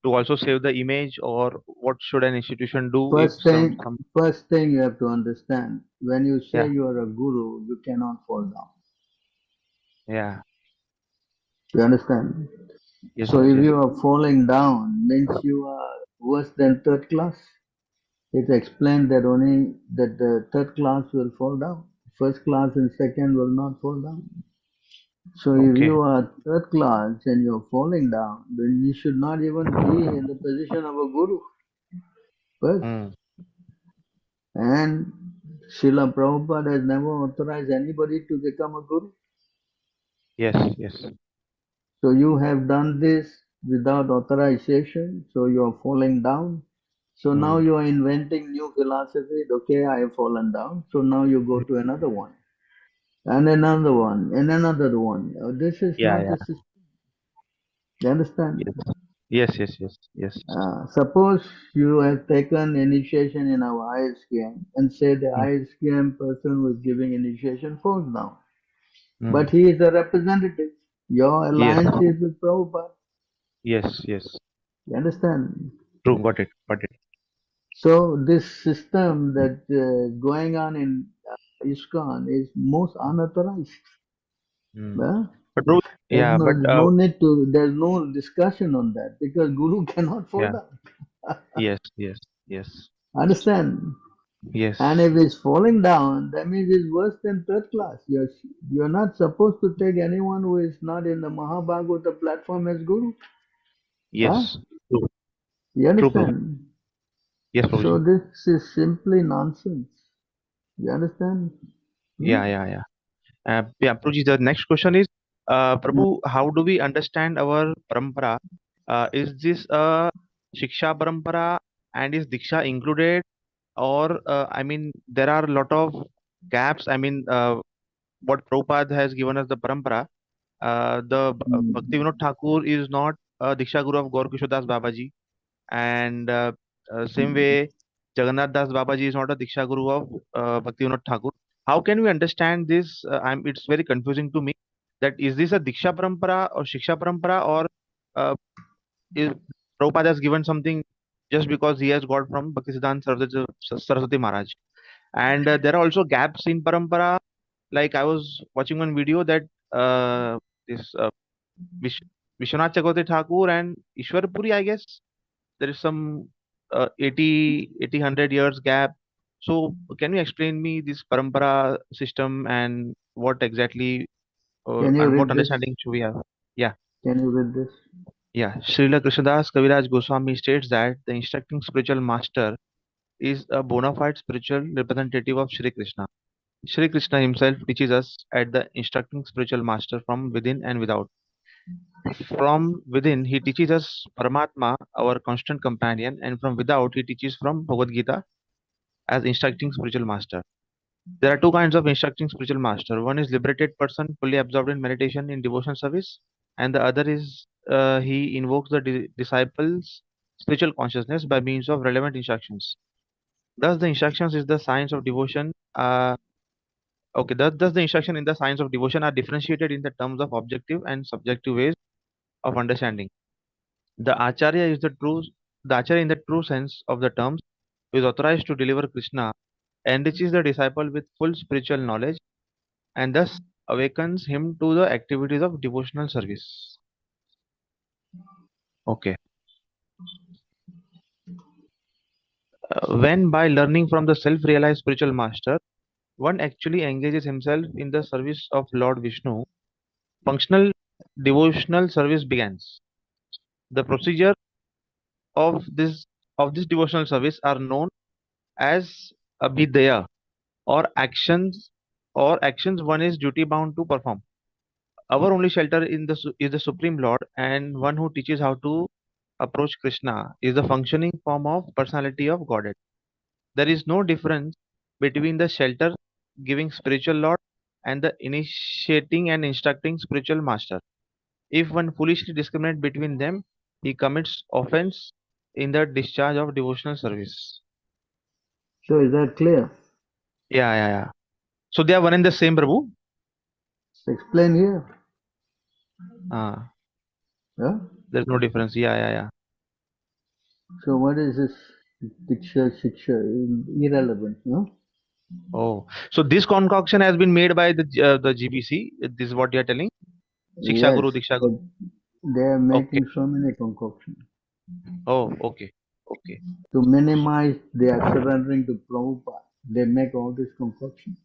to also save the image, or what should an institution do if some First thing you have to understand, when you say yeah you are a guru, you cannot fall down. yeah You understand? yes So if yes you are falling down, means you are worse than third class. It explained that only that the third class will fall down. First class and second will not fall down. So if okay you are third class and you're falling down, then you should not even be in the position of a guru. First. And Srila Prabhupada has never authorized anybody to become a guru. yes. So you have done this without authorization, so you are falling down. So now you are inventing new philosophy. Okay, I have fallen down. So now you go to another one, and another one, and another one. This is not Yeah. a system. You understand? Yes. Suppose you have taken initiation in our ISKM and say the ISKM person who is giving initiation falls down. But he is a representative. Your alliance is with Prabhupada. Yes. You understand? True. Got it. So this system that going on in ISKCON is most unauthorized. Well, But true. there's Yeah. no, But no need to. There's no discussion on that because Guru cannot fall yeah. down. Yes. Understand? Yes. And if it's falling down, that means it's worse than third class. You're not supposed to take anyone who is not in the Mahabhagavata platform as Guru. Yes. True. You True, Prabhu. understand? Yes, So Prabhuji. this is simply nonsense. You understand? Yeah. Prabhuji, the next question is, Prabhu, how do we understand our parampara? Is this a Shiksha parampara, and is Diksha included? Or, I mean, there are a lot of gaps. I mean, what Prabhupada has given us the parampara, Bhakti Vinod Thakur is not a Diksha Guru of Gaur Kishore Das Babaji, and same way Jagannath Das Babaji is not a Diksha Guru of Bhakti Vinod Thakur. How can we understand this? It's very confusing to me. That is this a Diksha Parampara or Shiksha Parampara, or uh, is Prabhupada has given something just because he has got from Bhaktisiddhanta Saraswati Maharaj? And there are also gaps in Parampara. like I was watching one video that this Vish- Vishwanath Chakravarti Thakur and Ishwar Puri, I guess there is some 80 100 years gap. So can you explain me this parampara system and what exactly Can you and what read this? understanding should we have? Yeah, Can you read this? yeah. Srila Krishnadas Kaviraj Goswami states that the instructing spiritual master is a bona fide spiritual representative of Shri Krishna. Shri Krishna himself teaches us at the instructing spiritual master from within and without. From within, he teaches us Paramatma, our constant companion, and from without, he teaches from Bhagavad Gita as instructing spiritual master. There are two kinds of instructing spiritual master. One is liberated person, fully absorbed in meditation in devotion service, and the other is he invokes the disciples' spiritual consciousness by means of relevant instructions. Thus, the instructions is the science of devotion. Thus the instruction in the science of devotion are differentiated in the terms of objective and subjective ways of understanding. The Acharya is the Acharya in the true sense of the terms who is authorized to deliver Krishna enriches the disciple with full spiritual knowledge and thus awakens him to the activities of devotional service. Okay. When by learning from the self-realized spiritual master, one actually engages himself in the service of Lord Vishnu, functional devotional service begins. The procedure of this devotional service are known as abhidaya or actions one is duty bound to perform. Our only shelter is the Supreme Lord, and one who teaches how to approach Krishna is the functioning form of personality of Godhead. There is no difference between the shelter giving spiritual Lord and the initiating and instructing spiritual master. If one foolishly discriminates between them, he commits offense in the discharge of devotional service. So is that clear? Yeah. So they are one and the same, Prabhu. Explain here. Yeah? There's no difference. Yeah. So what is this Diksha Shiksha? Irrelevant, no? Oh, so this concoction has been made by the GBC. This is what you are telling. Shiksha Yes, Guru, Diksha but Guru. they are Okay. making so many concoctions. Oh, okay. To minimize their surrendering to Prabhupada, they make all this concoction.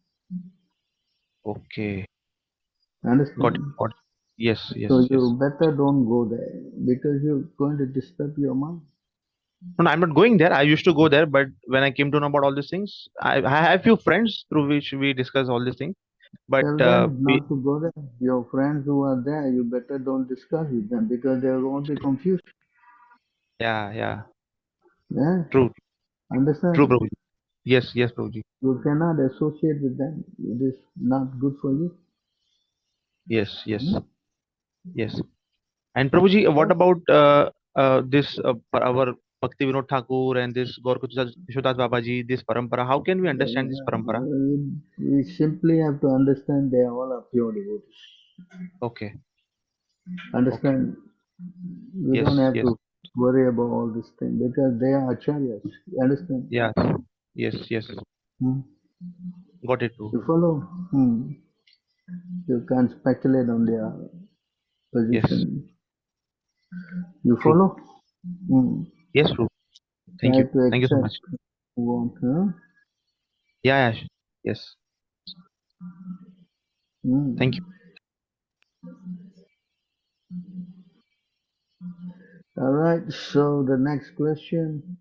Okay. Understand? Got it. Yes. So you better don't go there because you're going to disturb your mind. No, I'm not going there. I used to go there, but when I came to know about all these things, I have few friends through which we discuss all these things. But Tell them not to go there. Your friends who are there, you better don't discuss with them because they won't be confused. yeah. Yeah? True, Understand? Prabhuji. Yes, Prabhuji. You cannot associate with them. It is not good for you. Yes. And Prabhuji, what about this our Bhakti Vinod Thakur and this Gaur Kishodas Babaji, this parampara? How can we understand this parampara? We simply have to understand they all are pure devotees. Okay. Understand? We don't have to worry about all this thing because they are acharyas. You understand? Yes. Got it, too. You follow? You can't speculate on their position. You True. follow? Yes, true. Thank Try you. to Thank you so accept much. who want, huh? Yeah. Yes. Thank you. All right, so the next question.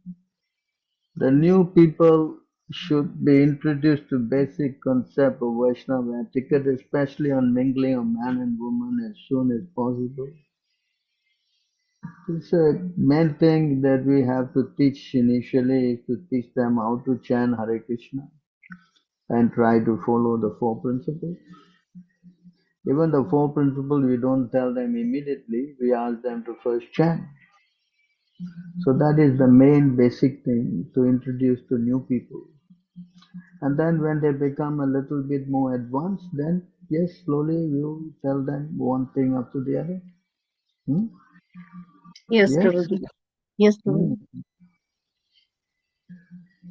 The new people should be introduced to basic concept of Vaishnava etiquette, especially on mingling of man and woman as soon as possible. It's a main thing that we have to teach initially is to teach them how to chant Hare Krishna and try to follow the four principles. Even the four principles we don't tell them immediately, we ask them to first chant. So that is the main basic thing to introduce to new people. And then when they become a little bit more advanced, then yes, slowly you tell them one thing after the other. Yes, Yes? Prabhuji. Yes, Prabhuji.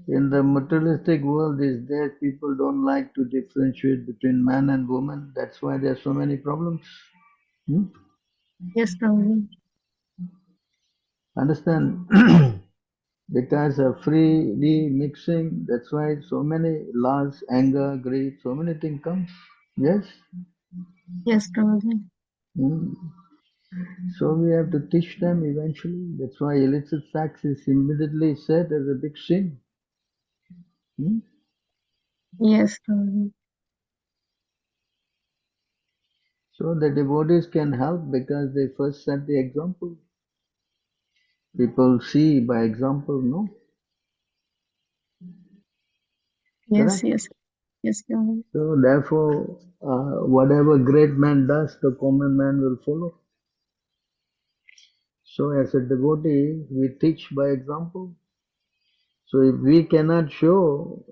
In the materialistic world these days, people don't like to differentiate between man and woman. That's why there are so many problems. Yes, Prabhuji. Understand? Because of freely mixing, that's why so many loss, anger, greed, so many things come. Yes? Yes, Prabhuji. Hmm. So we have to teach them eventually. That's why illicit sex is immediately said as a big sin. Hmm? Yes, Prabhuji. So the devotees can help because they first set the example. People see by example, no? Yes, Correct? yes. Yes, Prabhuji. So therefore, whatever great man does, the common man will follow. So as a devotee, we teach by example. So if we cannot show,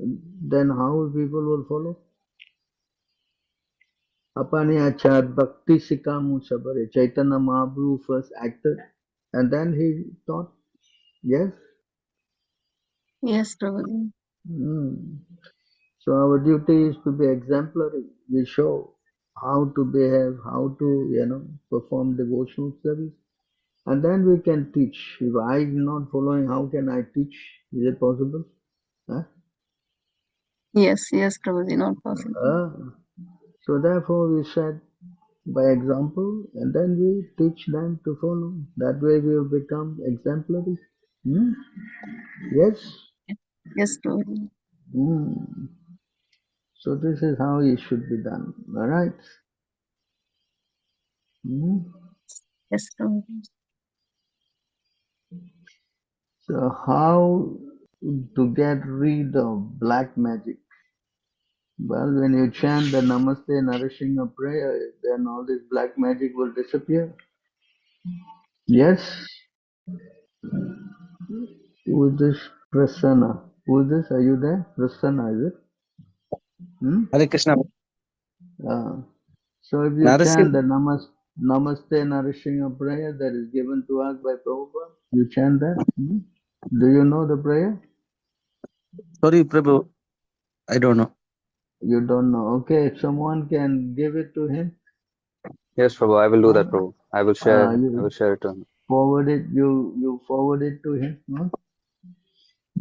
then how people will follow? Apani Achad Bhakti Sikamu Sabare. Chaitanya Mahaprabhu first acted and then he taught. Yes? Yes, Prabhuji. Hmm. So our duty is to be exemplary. We show how to behave, how to, perform devotional service. And then we can teach. If I am not following, how can I teach? Is it possible? Huh? Yes, yes, Prabhuji. Not possible. So therefore we said by example and then we teach them to follow. That way we will become exemplary. Hmm? Yes? Yes, Prabhuji. Hmm. So this is how it should be done. Alright? Hmm? Yes, Prabhuji. So how to get rid of black magic? Well, when you chant the Namaste Narasingha prayer, then all this black magic will disappear. Yes? Who is this Prasanna? Who is this? Are you there? Prasanna, is it? Hmm? Hare Krishna. So if you Narasimha. chant the Namaste Narasingha prayer that is given to us by Prabhupada, you chant that? Hmm? Do you know the prayer? Sorry, Prabhu. I don't know. You don't know. Okay, if someone can give it to him, Yes, Prabhu, I will do that, uh, Prabhu. I will share you it to him. forward it. You forward it to him. No?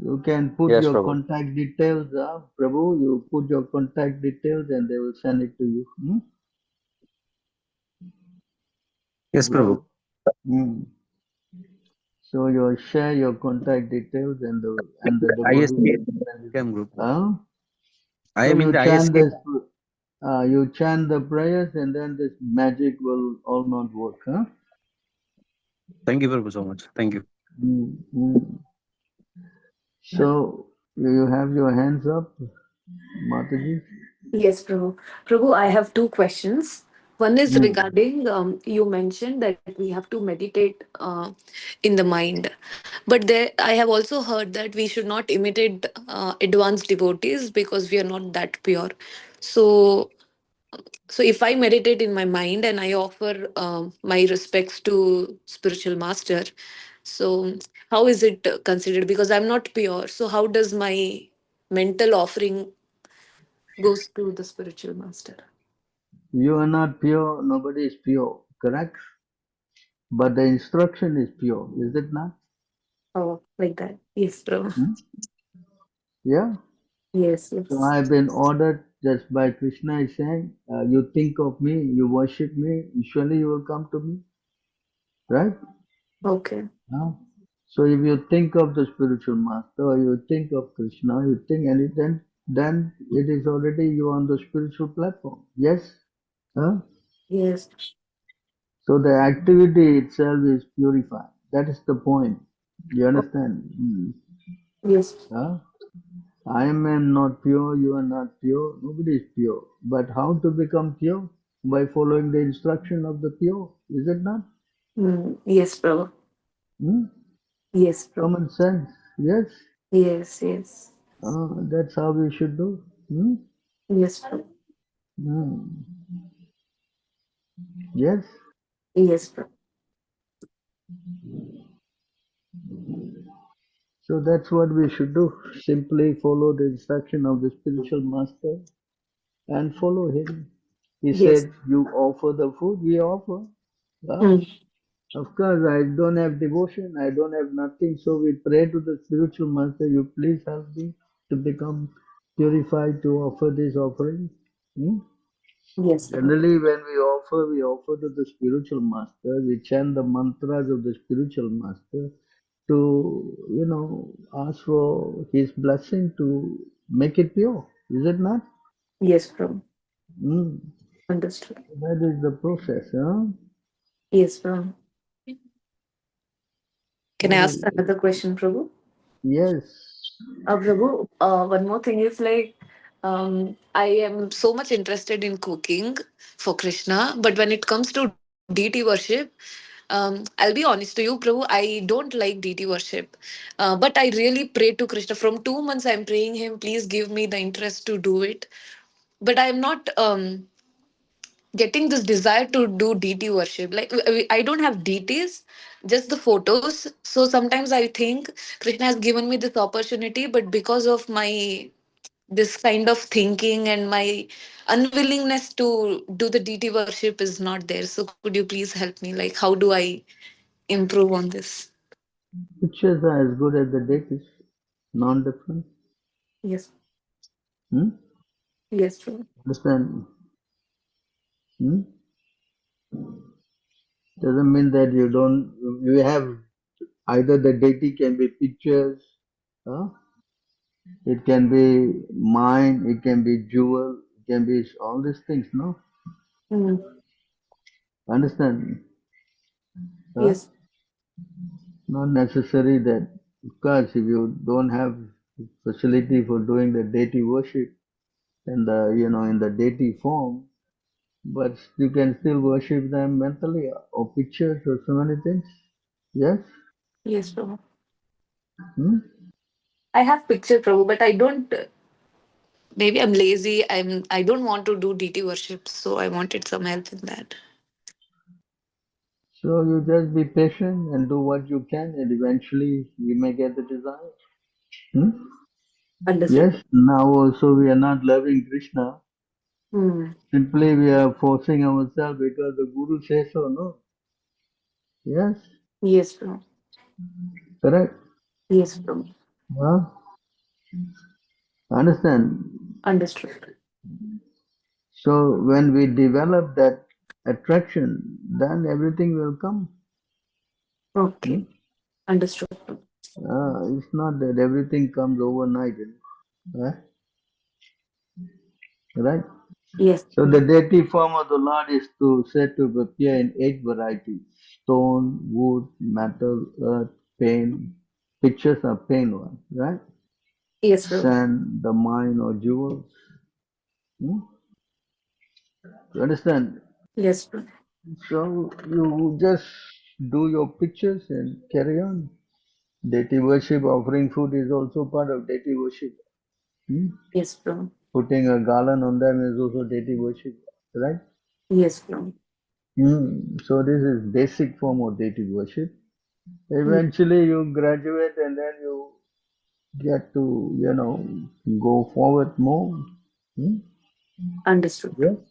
You can put Yes, your Prabhu. contact details, Prabhu. You put your contact details, and they will send it to you. Hmm? Yes, Prabhu. Hmm. So you share your contact details, and the devotee ISK will send it. group. I So am in you the chant ISK. this. You chant the prayers, and then this magic will all not work. Huh? Thank you, Prabhu, so much. Thank you. Mm. So you have your hands up, Mataji? Yes, Prabhu. Prabhu, I have two questions. One is regarding you mentioned that we have to meditate in the mind, but there I have also heard that we should not imitate advanced devotees because we are not that pure. So, so if I meditate in my mind and I offer my respects to spiritual master, so how is it considered? Because I'm not pure. So how does my mental offering goes to the spiritual master? You are not pure, nobody is pure, correct? But the instruction is pure, is it not? Oh, like that. Yes, Prabhu. Hmm? Yeah? Yes, So yes. I have been ordered just by Krishna is saying, you think of me, you worship me, usually you will come to me, right? Okay. Huh? So if you think of the spiritual master, or you think of Krishna, you think anything, then it is already you on the spiritual platform. Yes? Huh? Yes. So the activity itself is purified. That is the point. You Oh, understand? yes. Huh? I am not pure, you are not pure, nobody is pure. But how to become pure? By following the instruction of the pure, is it not? Yes, Prabhu. Hmm? Yes, Prabhu. Common sense, yes? Yes, yes. That's how we should do. Hmm? Yes, Prabhu. Hmm. Yes? Yes, Prabhu. So that's what we should do. Simply follow the instruction of the spiritual master and follow him. He Yes. said, "You offer the food, we offer." Huh? Hmm. Of course, I don't have devotion, I don't have nothing, so we pray to the spiritual master, "You please help me to become purified to offer this offering." Hmm? Yes, Prabhu. Generally, when we offer to the spiritual master, we chant the mantras of the spiritual master to, ask for his blessing to make it pure. Is it not? Yes, Prabhu. Hmm. Understood. That is the process. Huh? Yes, Prabhu. Can I That ask is, another question, Prabhu? yes. Prabhu, one more thing is like, I am so much interested in cooking for Krishna, but when it comes to deity worship, I'll be honest to you, Prabhu, I don't like deity worship. But I really pray to Krishna. From 2 months, I'm praying him, please give me the interest to do it. But I'm not getting this desire to do deity worship. Like, I don't have deities, just the photos. So sometimes I think Krishna has given me this opportunity, but because of my this kind of thinking and my unwillingness to do the deity worship is not there. So could you please help me? Like, how do I improve on this? Pictures are as good as the deities, non-different. Yes. Hmm? Yes, true. Understand? Hmm? Doesn't mean that you don't, you have either the deity can be pictures, huh? It can be mind, it can be jewel, it can be all these things, no? Mm. Understand? Huh? Yes. Not necessary that, of course, if you don't have facility for doing the deity worship in the deity form, but you can still worship them mentally or pictures or so many things. Yes? Yes, Prabhu. Hmm? I have picture, Prabhu, but I don't. Maybe I'm lazy. I don't want to do deity worship, so I wanted some help in that. So you just be patient and do what you can, and eventually you may get the desire. Hmm? Understood. Yes, now also we are not loving Krishna. Hmm. Simply we are forcing ourselves because the Guru says so, no? Yes, Yes, Prabhu. correct. Yes, Prabhu. Huh? Understand? Understood. So when we develop that attraction, then everything will come. Hmm? Okay. Understood. It's not that everything comes overnight, huh? Right? Yes. So the deity form of the Lord is said to appear in 8 varieties: stone, wood, metal, earth, pain. Pictures are pain one, right? Yes, Prabhu. Sand, the mine or jewels. Hmm? You understand? Yes, Prabhu. So you just do your pictures and carry on. Deity worship, offering food is also part of deity worship. Hmm? Yes, Prabhu. Putting a garland on them is also deity worship, right? Yes, Prabhu. So this is basic form of deity worship. Hmm. Eventually you graduate and then you get to, go forward more. Hmm? Understood, Yeah. Prabhu.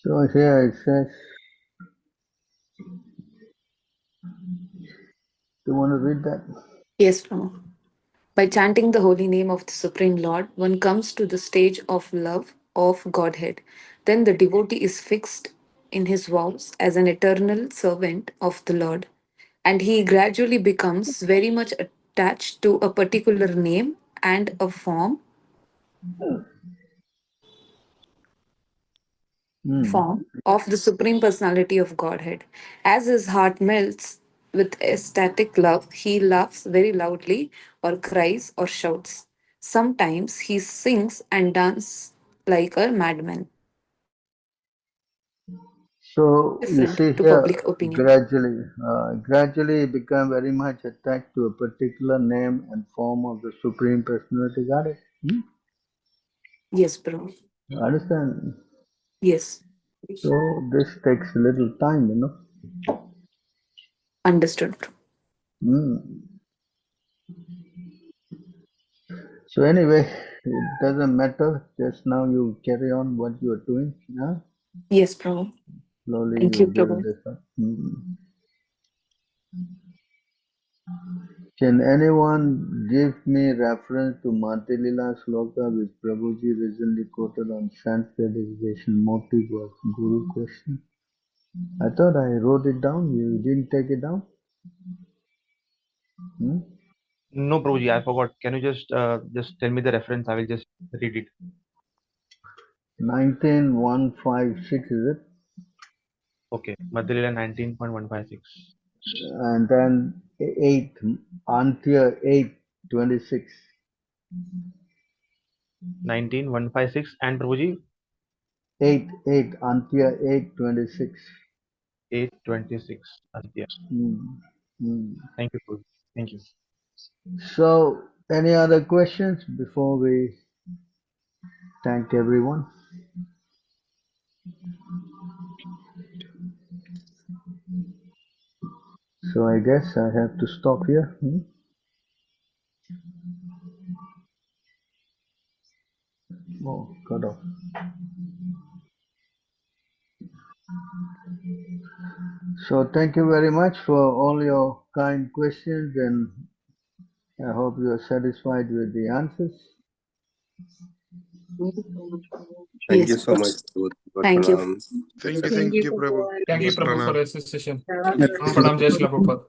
So here it says, you want to read that? Yes, Prabhu. By chanting the holy name of the Supreme Lord, one comes to the stage of love of Godhead. Then the devotee is fixed in his vows as an eternal servant of the Lord, and he gradually becomes very much attached to a particular name and a Hmm. form of the Supreme Personality of Godhead. As his heart melts with ecstatic love, he laughs very loudly, or cries, or shouts. Sometimes he sings and dances like a madman. So you different see to here, public opinion. gradually it become very much attached to a particular name and form of the Supreme Personality Godhead. Yes, Prabhu. Understand? Yes. So this takes a little time, you know. Understood. So anyway, it doesn't matter. Just now you carry on what you are doing. Yeah? Yes, Prabhu. Slowly Thank you you, build Prabhu. this up. Can anyone give me reference to Matilila Sloka which Prabhuji recently quoted on Sanskrit education motive was Guru question? I thought I wrote it down. You didn't take it down? No, Prabhuji, I forgot. Can you just tell me the reference? I will just read it. 19156 is it? Okay, Madhilila 19.156. And then 8, Antya 826. 19.156 and Prabhuji 8, Antya 826. 826. Yeah. Thank you, Prabhuji. Thank you. So, any other questions before we thank everyone? So I guess I have to stop here. Oh, cut off. So thank you very much for all your kind questions, and I hope you are satisfied with the answers. Thank you so much, Prabhu. Thank you Yes, so much. thank you. Thank you, Prabhu. Thank you, Most Prabhu, for pranam. this session. Pranam Jai Shila Prabhupada.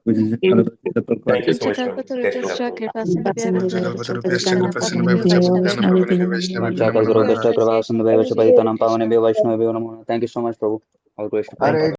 Thank you so much, Prabhu. Panchakalpatarubhyascha Panchakalpatarubhyascha कृपासिन्धुभ्यश्च कृपासिन्धुभ्यश्च पतितानां वैष्णवेभ्यो नमः. Panchakalpatarubhyascha कृपासिन्धुभ्यश्च पतितानां पावनेभ्यो वैष्णवेभ्यो नमः. Thank you so much, Prabhu. All praise to Prabhupada.